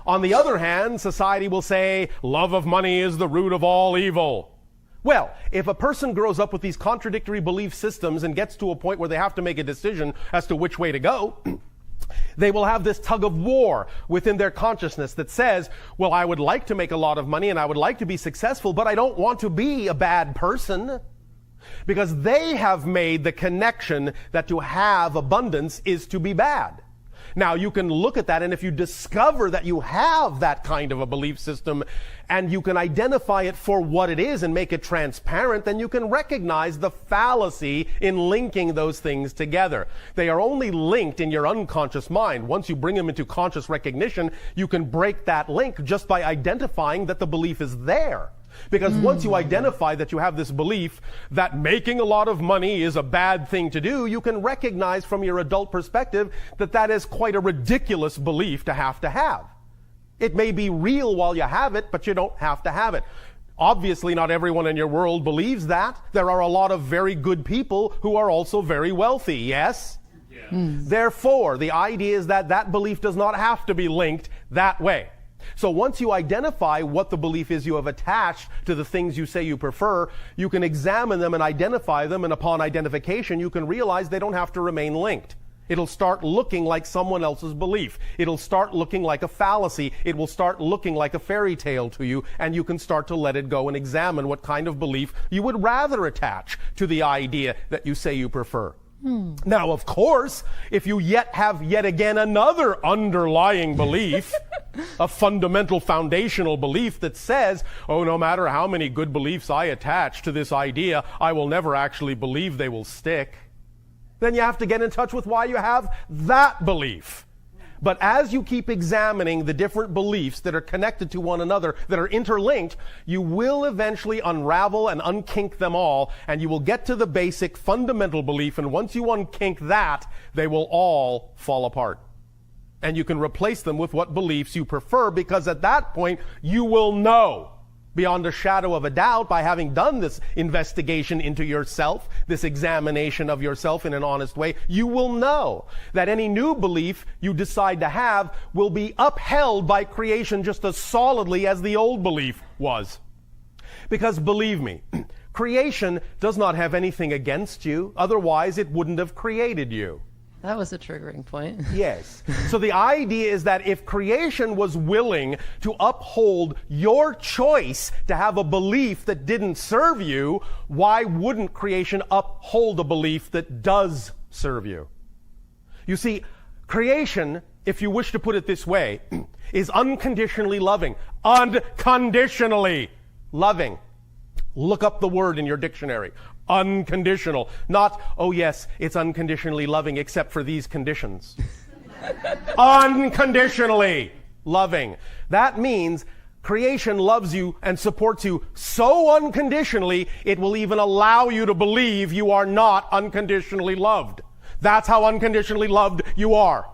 On the other hand, society will say, love of money is the root of all evil. Well, if a person grows up with these contradictory belief systems and gets to a point where they have to make a decision as to which way to go, they will have this tug of war within their consciousness that says, well, I would like to make a lot of money and I would like to be successful, but I don't want to be a bad person. Because they have made the connection that to have abundance is to be bad. Now, you can look at that, and if you discover that you have that kind of a belief system, and you can identify it for what it is and make it transparent, then you can recognize the fallacy in linking those things together. They are only linked in your unconscious mind. Once you bring them into conscious recognition, you can break that link just by identifying that the belief is there. Because once you identify that you have this belief that making a lot of money is a bad thing to do, you can recognize from your adult perspective that that is quite a ridiculous belief to have. It may be real while you have it, but you don't have to have it. Obviously, not everyone in your world believes that. There are a lot of very good people who are also very wealthy, yes? Yeah. Therefore, the idea is that that belief does not have to be linked that way. So once you identify what the belief is you have attached to the things you say you prefer, you can examine them and identify them, and upon identification, you can realize they don't have to remain linked. It'll start looking like someone else's belief. It'll start looking like a fallacy. It will start looking like a fairy tale to you, and you can start to let it go and examine what kind of belief you would rather attach to the idea that you say you prefer. Now, of course, if you have yet again another underlying belief, a fundamental foundational belief that says, oh, no matter how many good beliefs I attach to this idea, I will never actually believe they will stick, then you have to get in touch with why you have that belief. But as you keep examining the different beliefs that are connected to one another, that are interlinked, you will eventually unravel and unkink them all, and you will get to the basic fundamental belief, and once you unkink that, they will all fall apart. And you can replace them with what beliefs you prefer, because at that point, you will know beyond a shadow of a doubt, by having done this investigation into yourself, this examination of yourself in an honest way, you will know that any new belief you decide to have will be upheld by creation just as solidly as the old belief was. Because believe me, creation does not have anything against you, otherwise it wouldn't have created you. That was a triggering point. Yes. So the idea is that if creation was willing to uphold your choice to have a belief that didn't serve you, why wouldn't creation uphold a belief that does serve you? You see, Creation, if you wish to put it this way, is unconditionally loving. Unconditionally loving. Look up the word in your dictionary. Unconditional. Not, oh yes, it's unconditionally loving except for these conditions. Unconditionally loving. That means creation loves you and supports you so unconditionally, it will even allow you to believe you are not unconditionally loved. That's how unconditionally loved you are.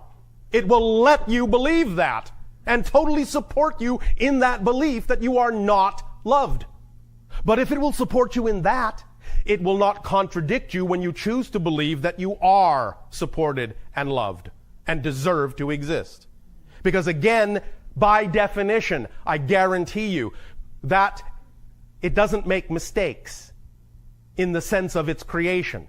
It will let you believe that and totally support you in that belief that you are not loved. But if it will support you in that, it will not contradict you when you choose to believe that you are supported and loved and deserve to exist. Because again, by definition, I guarantee you that it doesn't make mistakes in the sense of its creation.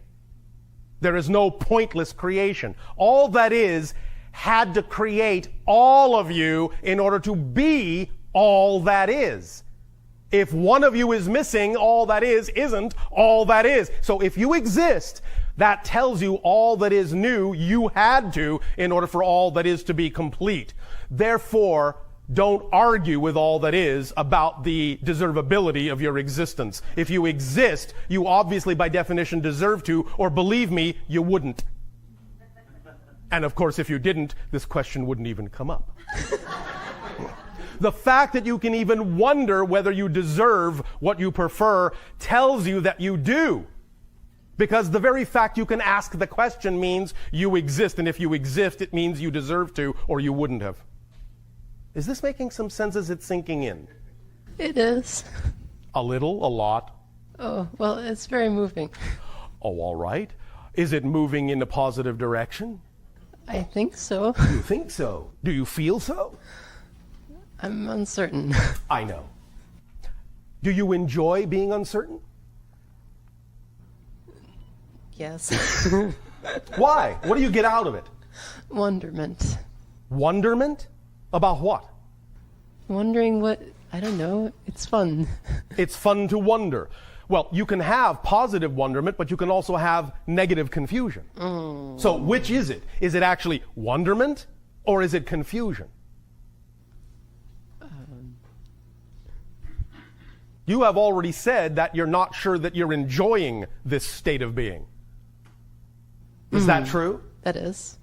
There is no pointless creation. All that is had to create all of you in order to be all that is. If one of you is missing, all that is isn't all that is. So if you exist, that tells you all that is new you had to in order for all that is to be complete. Therefore, don't argue with all that is about the deservability of your existence. If you exist, you obviously by definition deserve to, or believe me, you wouldn't. And of course, if you didn't, this question wouldn't even come up. The fact that you can even wonder whether you deserve what you prefer tells you that you do. Because the very fact you can ask the question means you exist, and if you exist, it means you deserve to, or you wouldn't have. Is this making some sense as it's sinking in? It is. A little, a lot? Oh, well, it's very moving. Oh, all right. Is it moving in a positive direction? I think so. You think so? Do you feel so? I'm uncertain. I know. Do you enjoy being uncertain? Yes. Why? What do you get out of it? Wonderment. Wonderment? About what? Wondering what, I don't know, it's fun. It's fun to wonder. Well, you can have positive wonderment, but you can also have negative confusion. So which is it? Is it actually wonderment or is it confusion? You have already said that you're not sure that you're enjoying this state of being. Is that true? That is.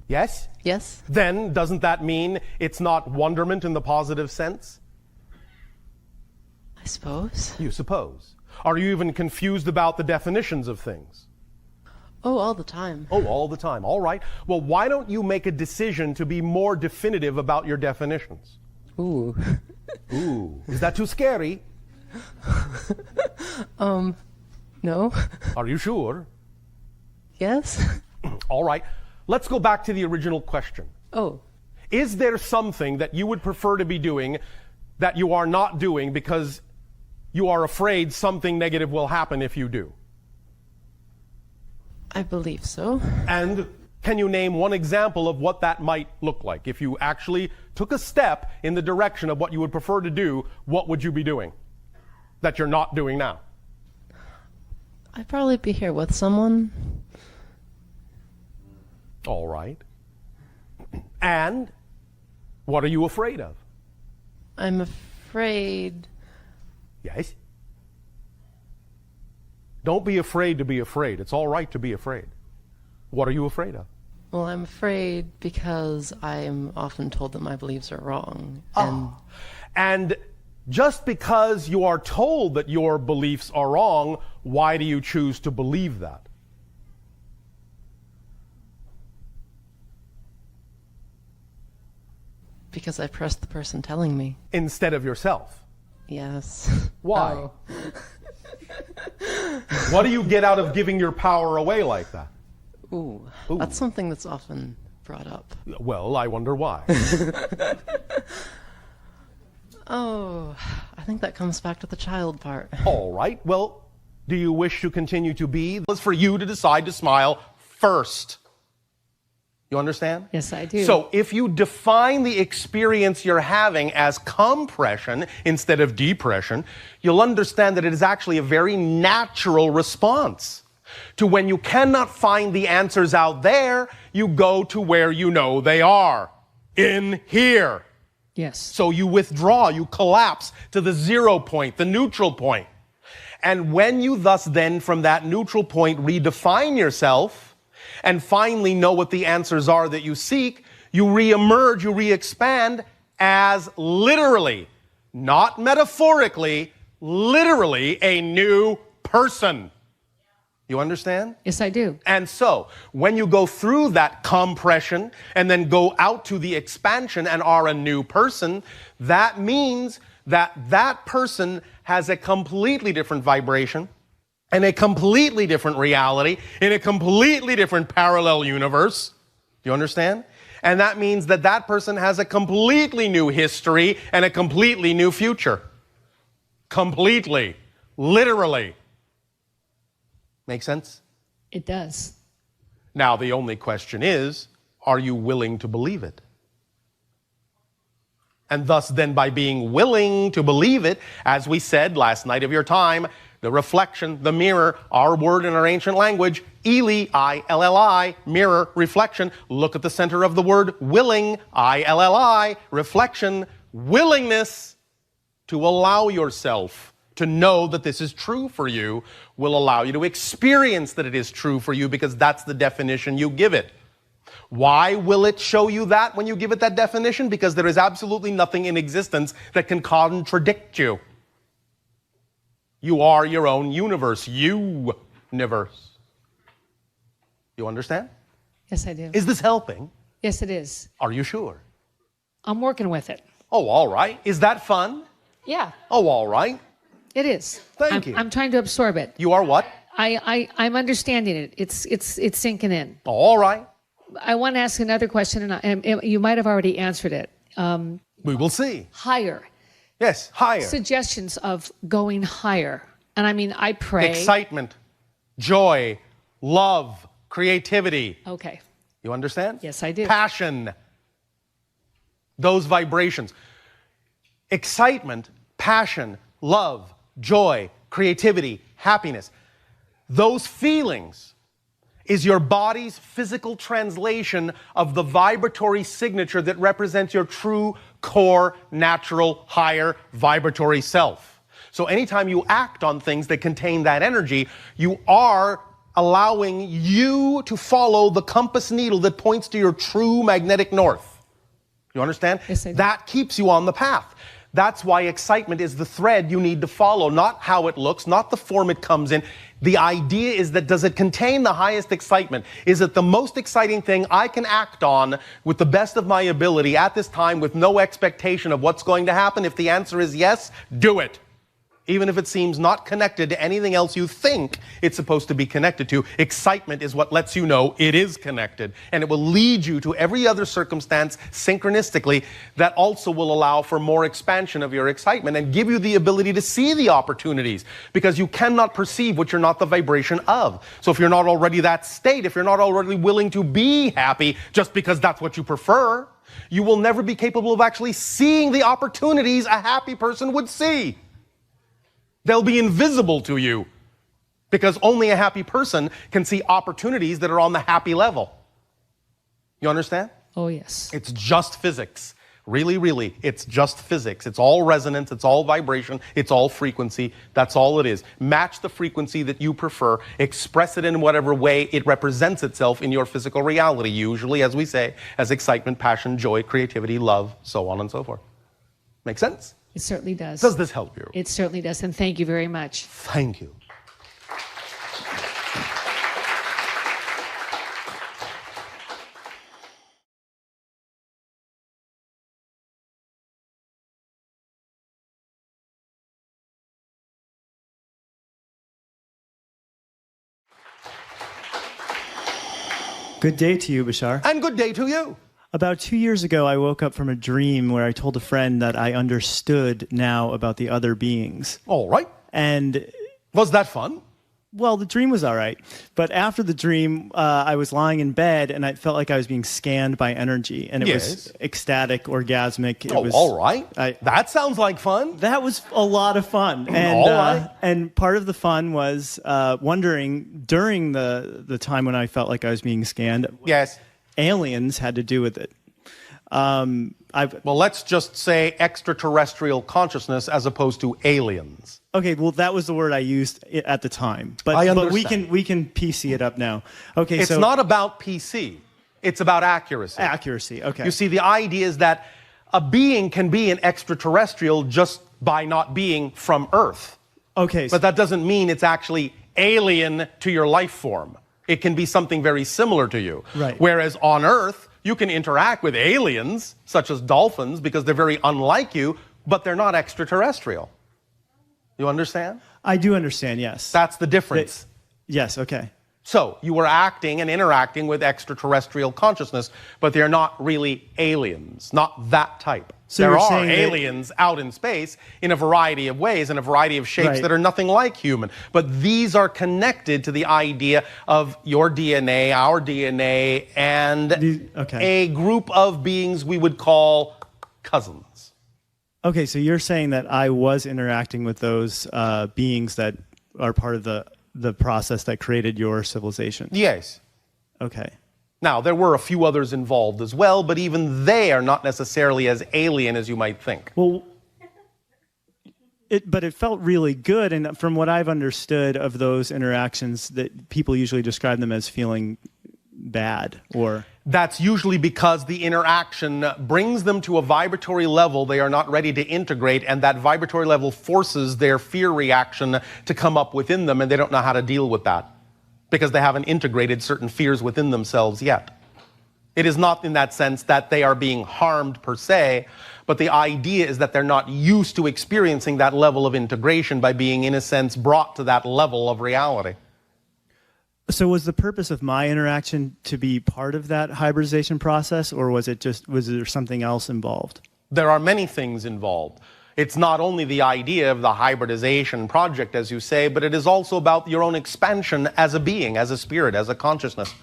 Yes? Yes. Then doesn't that mean it's not wonderment in the positive sense? I suppose. You suppose. Are you even confused about the definitions of things? Oh, all the time. Oh, all the time. All right. Well, why don't you make a decision to be more definitive about your definitions? Ooh. Ooh. Is that too scary? No. Are you sure? Yes. All right. Let's go back to the original question. Oh. Is there something that you would prefer to be doing that you are not doing because you are afraid something negative will happen if you do? I believe so. And can you name one example of what that might look like? If you actually took a step in the direction of what you would prefer to do, what would you be doing that you're not doing now? I'd probably be here with someone. All right. And what are you afraid of? I'm afraid. Yes? Don't be afraid to be afraid. It's all right to be afraid. What are you afraid of? Well, I'm afraid because I'm often told that my beliefs are wrong. And just because you are told that your beliefs are wrong, why do you choose to believe that? Because I trust the person telling me. Instead of yourself? Yes. Why? Oh. What do you get out of giving your power away like that? Ooh, that's something that's often brought up. Well, I wonder why. Oh, I think that comes back to the child part. All right. Well, do you wish to continue to be? It's for you to decide to smile first. You understand? Yes, I do. So if you define the experience you're having as compression instead of depression, you'll understand that it is actually a very natural response. To when you cannot find the answers out there, you go to where you know they are. In here. Yes. So you withdraw, you collapse to the 0 point, the neutral point. And when you thus then from that neutral point redefine yourself and finally know what the answers are that you seek, you reemerge, you re-expand as literally, not metaphorically, literally a new person. You understand? Yes, I do. And so, when you go through that compression and then go out to the expansion and are a new person, that means that that person has a completely different vibration and a completely different reality in a completely different parallel universe. Do you understand? And that means that that person has a completely new history and a completely new future. Completely. Literally. Make sense? It does. Now, the only question is, are you willing to believe it? And thus, then, by being willing to believe it, as we said last night of your time, the reflection, the mirror, our word in our ancient language, Ili, I-L-L-I, mirror, reflection. Look at the center of the word willing, I-L-L-I, reflection, willingness to allow yourself to know that this is true for you will allow you to experience that it is true for you because that's the definition you give it. Why will it show you that when you give it that definition? Because there is absolutely nothing in existence that can contradict you. You are your own universe. You-niverse. You understand? Yes, I do. Is this helping? Yes, it is. Are you sure? I'm working with it. Oh, all right. Is that fun? Yeah. Oh, all right. It is. Thank you. I'm trying to absorb it. You are what? I'm understanding it. It's sinking in. All right. I want to ask another question, and you might have already answered it. We will see. Higher. Yes, higher. Suggestions of going higher. And I mean, I pray. Excitement, joy, love, creativity. Okay. You understand? Yes, I do. Passion. Those vibrations. Excitement, passion, love, joy, creativity, happiness. Those feelings is your body's physical translation of the vibratory signature that represents your true, core, natural, higher vibratory self. So anytime you act on things that contain that energy, you are allowing you to follow the compass needle that points to your true magnetic north. You understand? Yes, I do. That keeps you on the path. That's why excitement is the thread you need to follow, not how it looks, not the form it comes in. The idea is that does it contain the highest excitement? Is it the most exciting thing I can act on with the best of my ability at this time with no expectation of what's going to happen? If the answer is yes, do it. Even if it seems not connected to anything else you think it's supposed to be connected to. Excitement is what lets you know it is connected. And it will lead you to every other circumstance synchronistically that also will allow for more expansion of your excitement and give you the ability to see the opportunities because you cannot perceive what you're not the vibration of. So if you're not already that state, if you're not already willing to be happy just because that's what you prefer, you will never be capable of actually seeing the opportunities a happy person would see. They'll be invisible to you because only a happy person can see opportunities that are on the happy level. You understand? Oh, yes. It's just physics. Really, really, it's just physics. It's all resonance, it's all vibration, it's all frequency. That's all it is. Match the frequency that you prefer. Express it in whatever way it represents itself in your physical reality, usually, as we say, as excitement, passion, joy, creativity, love, so on and so forth. Make sense? It certainly does. Does this help you? It certainly does, and thank you very much. Thank you. Good day to you, Bashar. And good day to you. About 2 years ago, I woke up from a dream where I told a friend that I understood now about the other beings. All right. And was that fun? Well, the dream was all right, but after the dream, I was lying in bed and I felt like I was being scanned by energy, and it was ecstatic, orgasmic. It was all right. That sounds like fun. That was a lot of fun, and all right. And part of the fun was wondering during the time when I felt like I was being scanned. Yes, aliens had to do with it. Well, let's just say extraterrestrial consciousness as opposed to aliens. Okay, well, that was the word I used at the time, but we can PC it up now. Okay, it's so not about PC; it's about accuracy. Accuracy. Okay. You see, the idea is that a being can be an extraterrestrial just by not being from Earth. Okay, but that doesn't mean it's actually alien to your life form. It can be something very similar to you. Right. Whereas on Earth, you can interact with aliens, such as dolphins, because they're very unlike you, but they're not extraterrestrial. You understand? I do understand, yes. That's the difference. Yes, okay. So, you were acting and interacting with extraterrestrial consciousness, but they're not really aliens, not that type. So there you're are saying aliens out in space in a variety of ways, in a variety of shapes Right. that are nothing like human. But these are connected to the idea of your DNA, our DNA, and a group of beings we would call cousins. Okay, so you're saying that I was interacting with those beings that are part of the process that created your civilization? Yes. Okay. Now, there were a few others involved as well, but even they are not necessarily as alien as you might think. Well, but it felt really good, and from what I've understood of those interactions, that people usually describe them as feeling bad, or... That's usually because the interaction brings them to a vibratory level they are not ready to integrate, and that vibratory level forces their fear reaction to come up within them, and they don't know how to deal with that because they haven't integrated certain fears within themselves yet. It is not in that sense that they are being harmed per se, but the idea is that they're not used to experiencing that level of integration by being, in a sense, brought to that level of reality. So was the purpose of my interaction to be part of that hybridization process, or was there something else involved? There are many things involved. It's not only the idea of the hybridization project, as you say, but it is also about your own expansion as a being, as a spirit, as a consciousness,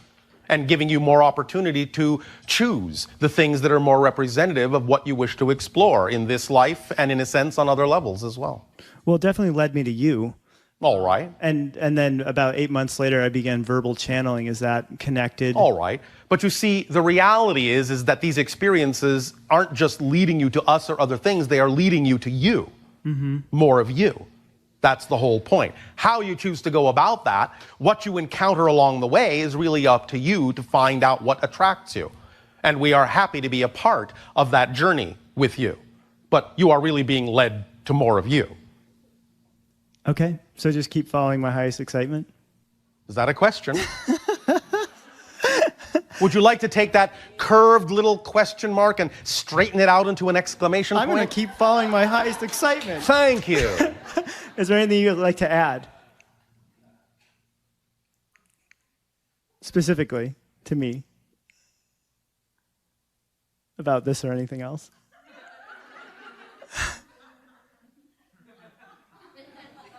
and giving you more opportunity to choose the things that are more representative of what you wish to explore in this life and, in a sense, on other levels as well. Well, it definitely led me to you. All right. And then about 8 months later, I began verbal channeling. Is that connected? All right. But you see, the reality is that these experiences aren't just leading you to us or other things. They are leading you to you. Mm-hmm. More of you. That's the whole point. How you choose to go about that, what you encounter along the way, is really up to you to find out what attracts you. And we are happy to be a part of that journey with you. But you are really being led to more of you. Okay, so just keep following my highest excitement? Is that a question? Would you like to take that curved little question mark and straighten it out into an exclamation point? I'm going to keep following my highest excitement. Thank you. Is there anything you'd like to add? Specifically to me? About this or anything else?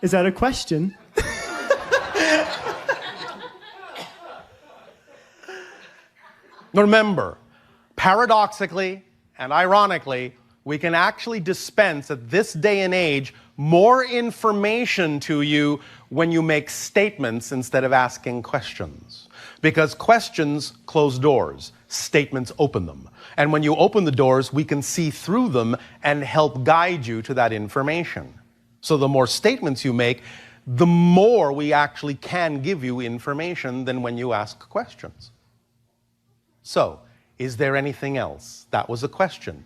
Is that a question? Remember, paradoxically and ironically, we can actually dispense at this day and age more information to you when you make statements instead of asking questions. Because questions close doors, statements open them. And when you open the doors, we can see through them and help guide you to that information. So the more statements you make, the more we actually can give you information than when you ask questions. So, is there anything else? That was a question.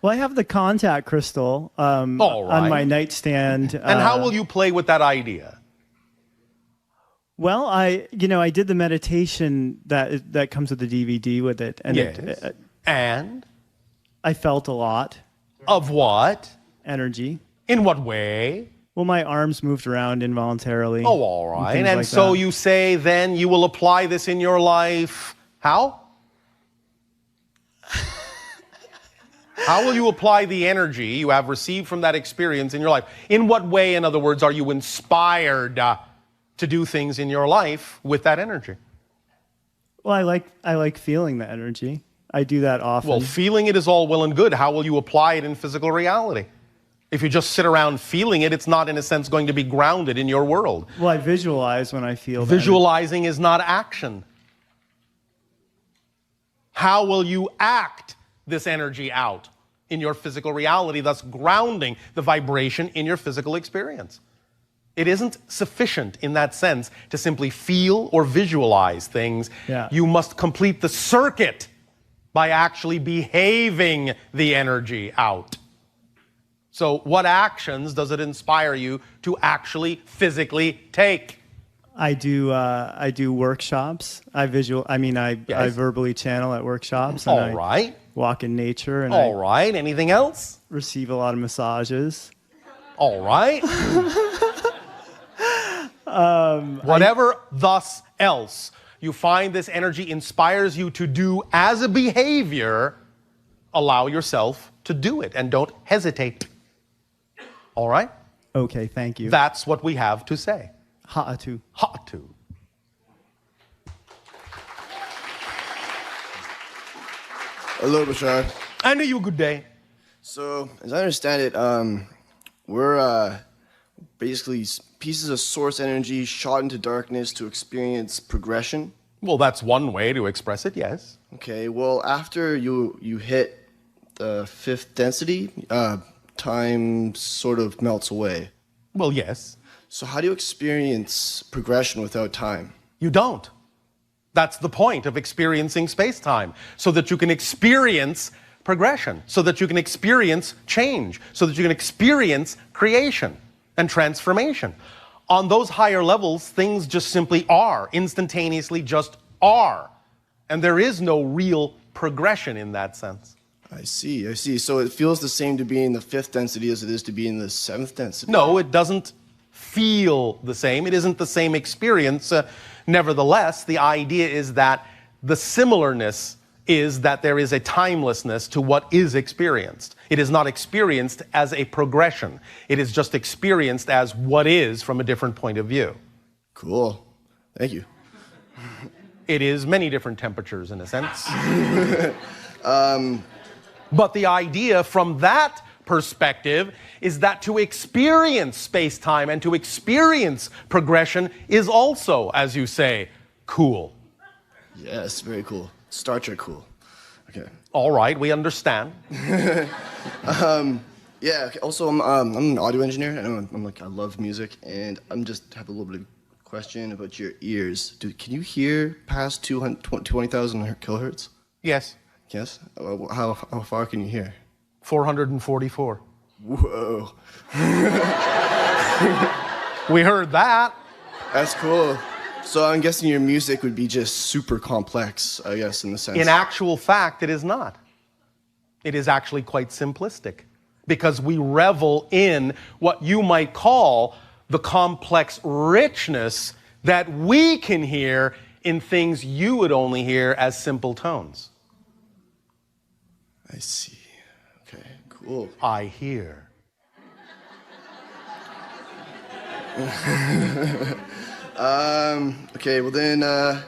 Well, I have the contact crystal All right. on my nightstand. And how will you play with that idea? Well, I did the meditation that comes with the DVD with it, and Yes. And I felt a lot. Of what? Energy. In what way? Well, my arms moved around involuntarily. Oh, all right. things And like so that. you say then you will apply this in your life. How? How will you apply the energy you have received from that experience in your life? In what way, in other words, are you inspired to do things in your life with that energy? Well, I like feeling the energy. I do that often. Well, feeling it is all well and good. How will you apply it in physical reality? If you just sit around feeling it, it's not, in a sense, going to be grounded in your world. Well, I visualize when I feel that. Visualizing is not action. How will you act this energy out in your physical reality, thus grounding the vibration in your physical experience? It isn't sufficient in that sense to simply feel or visualize things. Yeah. You must complete the circuit by actually behaving the energy out. So what actions does it inspire you to actually physically take? I do workshops. I verbally channel at workshops. And All right. Walk in nature. And All right. Anything else? Receive a lot of massages. All right. Whatever thus else you find this energy inspires you to do as a behavior, allow yourself to do it and don't hesitate. All right? Okay, thank you. That's what we have to say. Ha'atu. Ha'atu. Hello, Bashar. And to you, good day. So, as I understand it, we're basically pieces of source energy shot into darkness to experience progression. Well, that's one way to express it, yes. Okay, well, after you hit the fifth density, time sort of melts away. Well, yes. So how do you experience progression without time? You don't. That's the point of experiencing space-time, so that you can experience progression, so that you can experience change, so that you can experience creation and transformation. On those higher levels, things just simply are, instantaneously just are. And there is no real progression in that sense. I see. So it feels the same to be in the fifth density as it is to be in the seventh density? No, it doesn't feel the same. It isn't the same experience. Nevertheless, the idea is that the similarness is that there is a timelessness to what is experienced. It is not experienced as a progression. It is just experienced as what is from a different point of view. Cool. Thank you. It is many different temperatures in a sense. But the idea from that perspective is that to experience space-time and to experience progression is also, as you say, cool. Yes, very cool. Star Trek cool. Okay. All right, we understand. Yeah. Okay. Also, I'm an audio engineer. I love music, and I'm just have a little bit of question about your ears. Can you hear past 20,000 kilohertz? Yes. Yes. How far can you hear? 444. Whoa. We heard that. That's cool. So I'm guessing your music would be just super complex, I guess, in the sense. In actual fact, it is not. It is actually quite simplistic, because we revel in what you might call the complex richness that we can hear in things you would only hear as simple tones. I see. Okay, cool. I hear. Okay, well then, are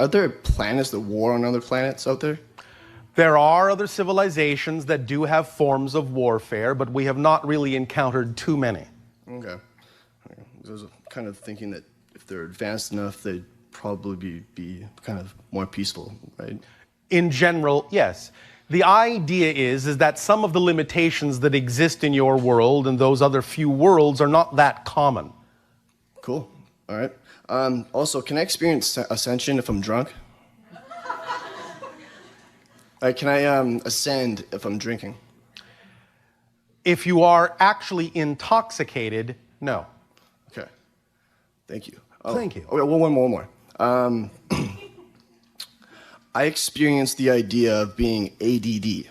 there planets that war on other planets out there? There are other civilizations that do have forms of warfare, but we have not really encountered too many. Okay. I was kind of thinking that if they're advanced enough, they'd probably be kind of more peaceful, right? In general, yes. The idea is that some of the limitations that exist in your world and those other few worlds are not that common. Cool. All right. Also, can I experience ascension if I'm drunk? Can I ascend if I'm drinking? If you are actually intoxicated, no. Okay. Thank you. Thank you. Okay, one more. I experienced the idea of being ADD.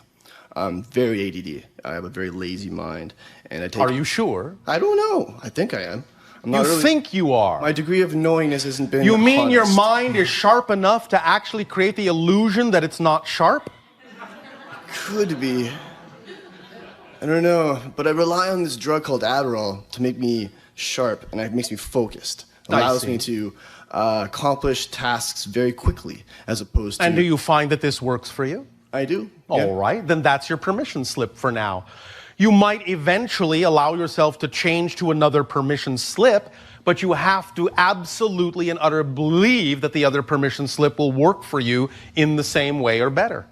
Very ADD. I have a very lazy mind, and I take. Are you sure? I don't know. I think I am. You think you are. My degree of knowingness hasn't been You mean honest. your mind is sharp enough to actually create the illusion that it's not sharp? Could be. I don't know, but I rely on this drug called Adderall to make me sharp, and it makes me focused. It allows me to accomplish tasks very quickly, as opposed to... And do you find that this works for you? I do. All right, then that's your permission slip for now. You might eventually allow yourself to change to another permission slip, but you have to absolutely and utterly believe that the other permission slip will work for you in the same way or better.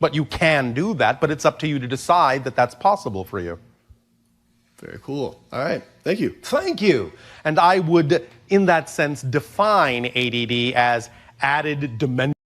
But you can do that, but it's up to you to decide that that's possible for you. Very cool. All right. Thank you. Thank you. And I would, in that sense, define ADD as added dimension.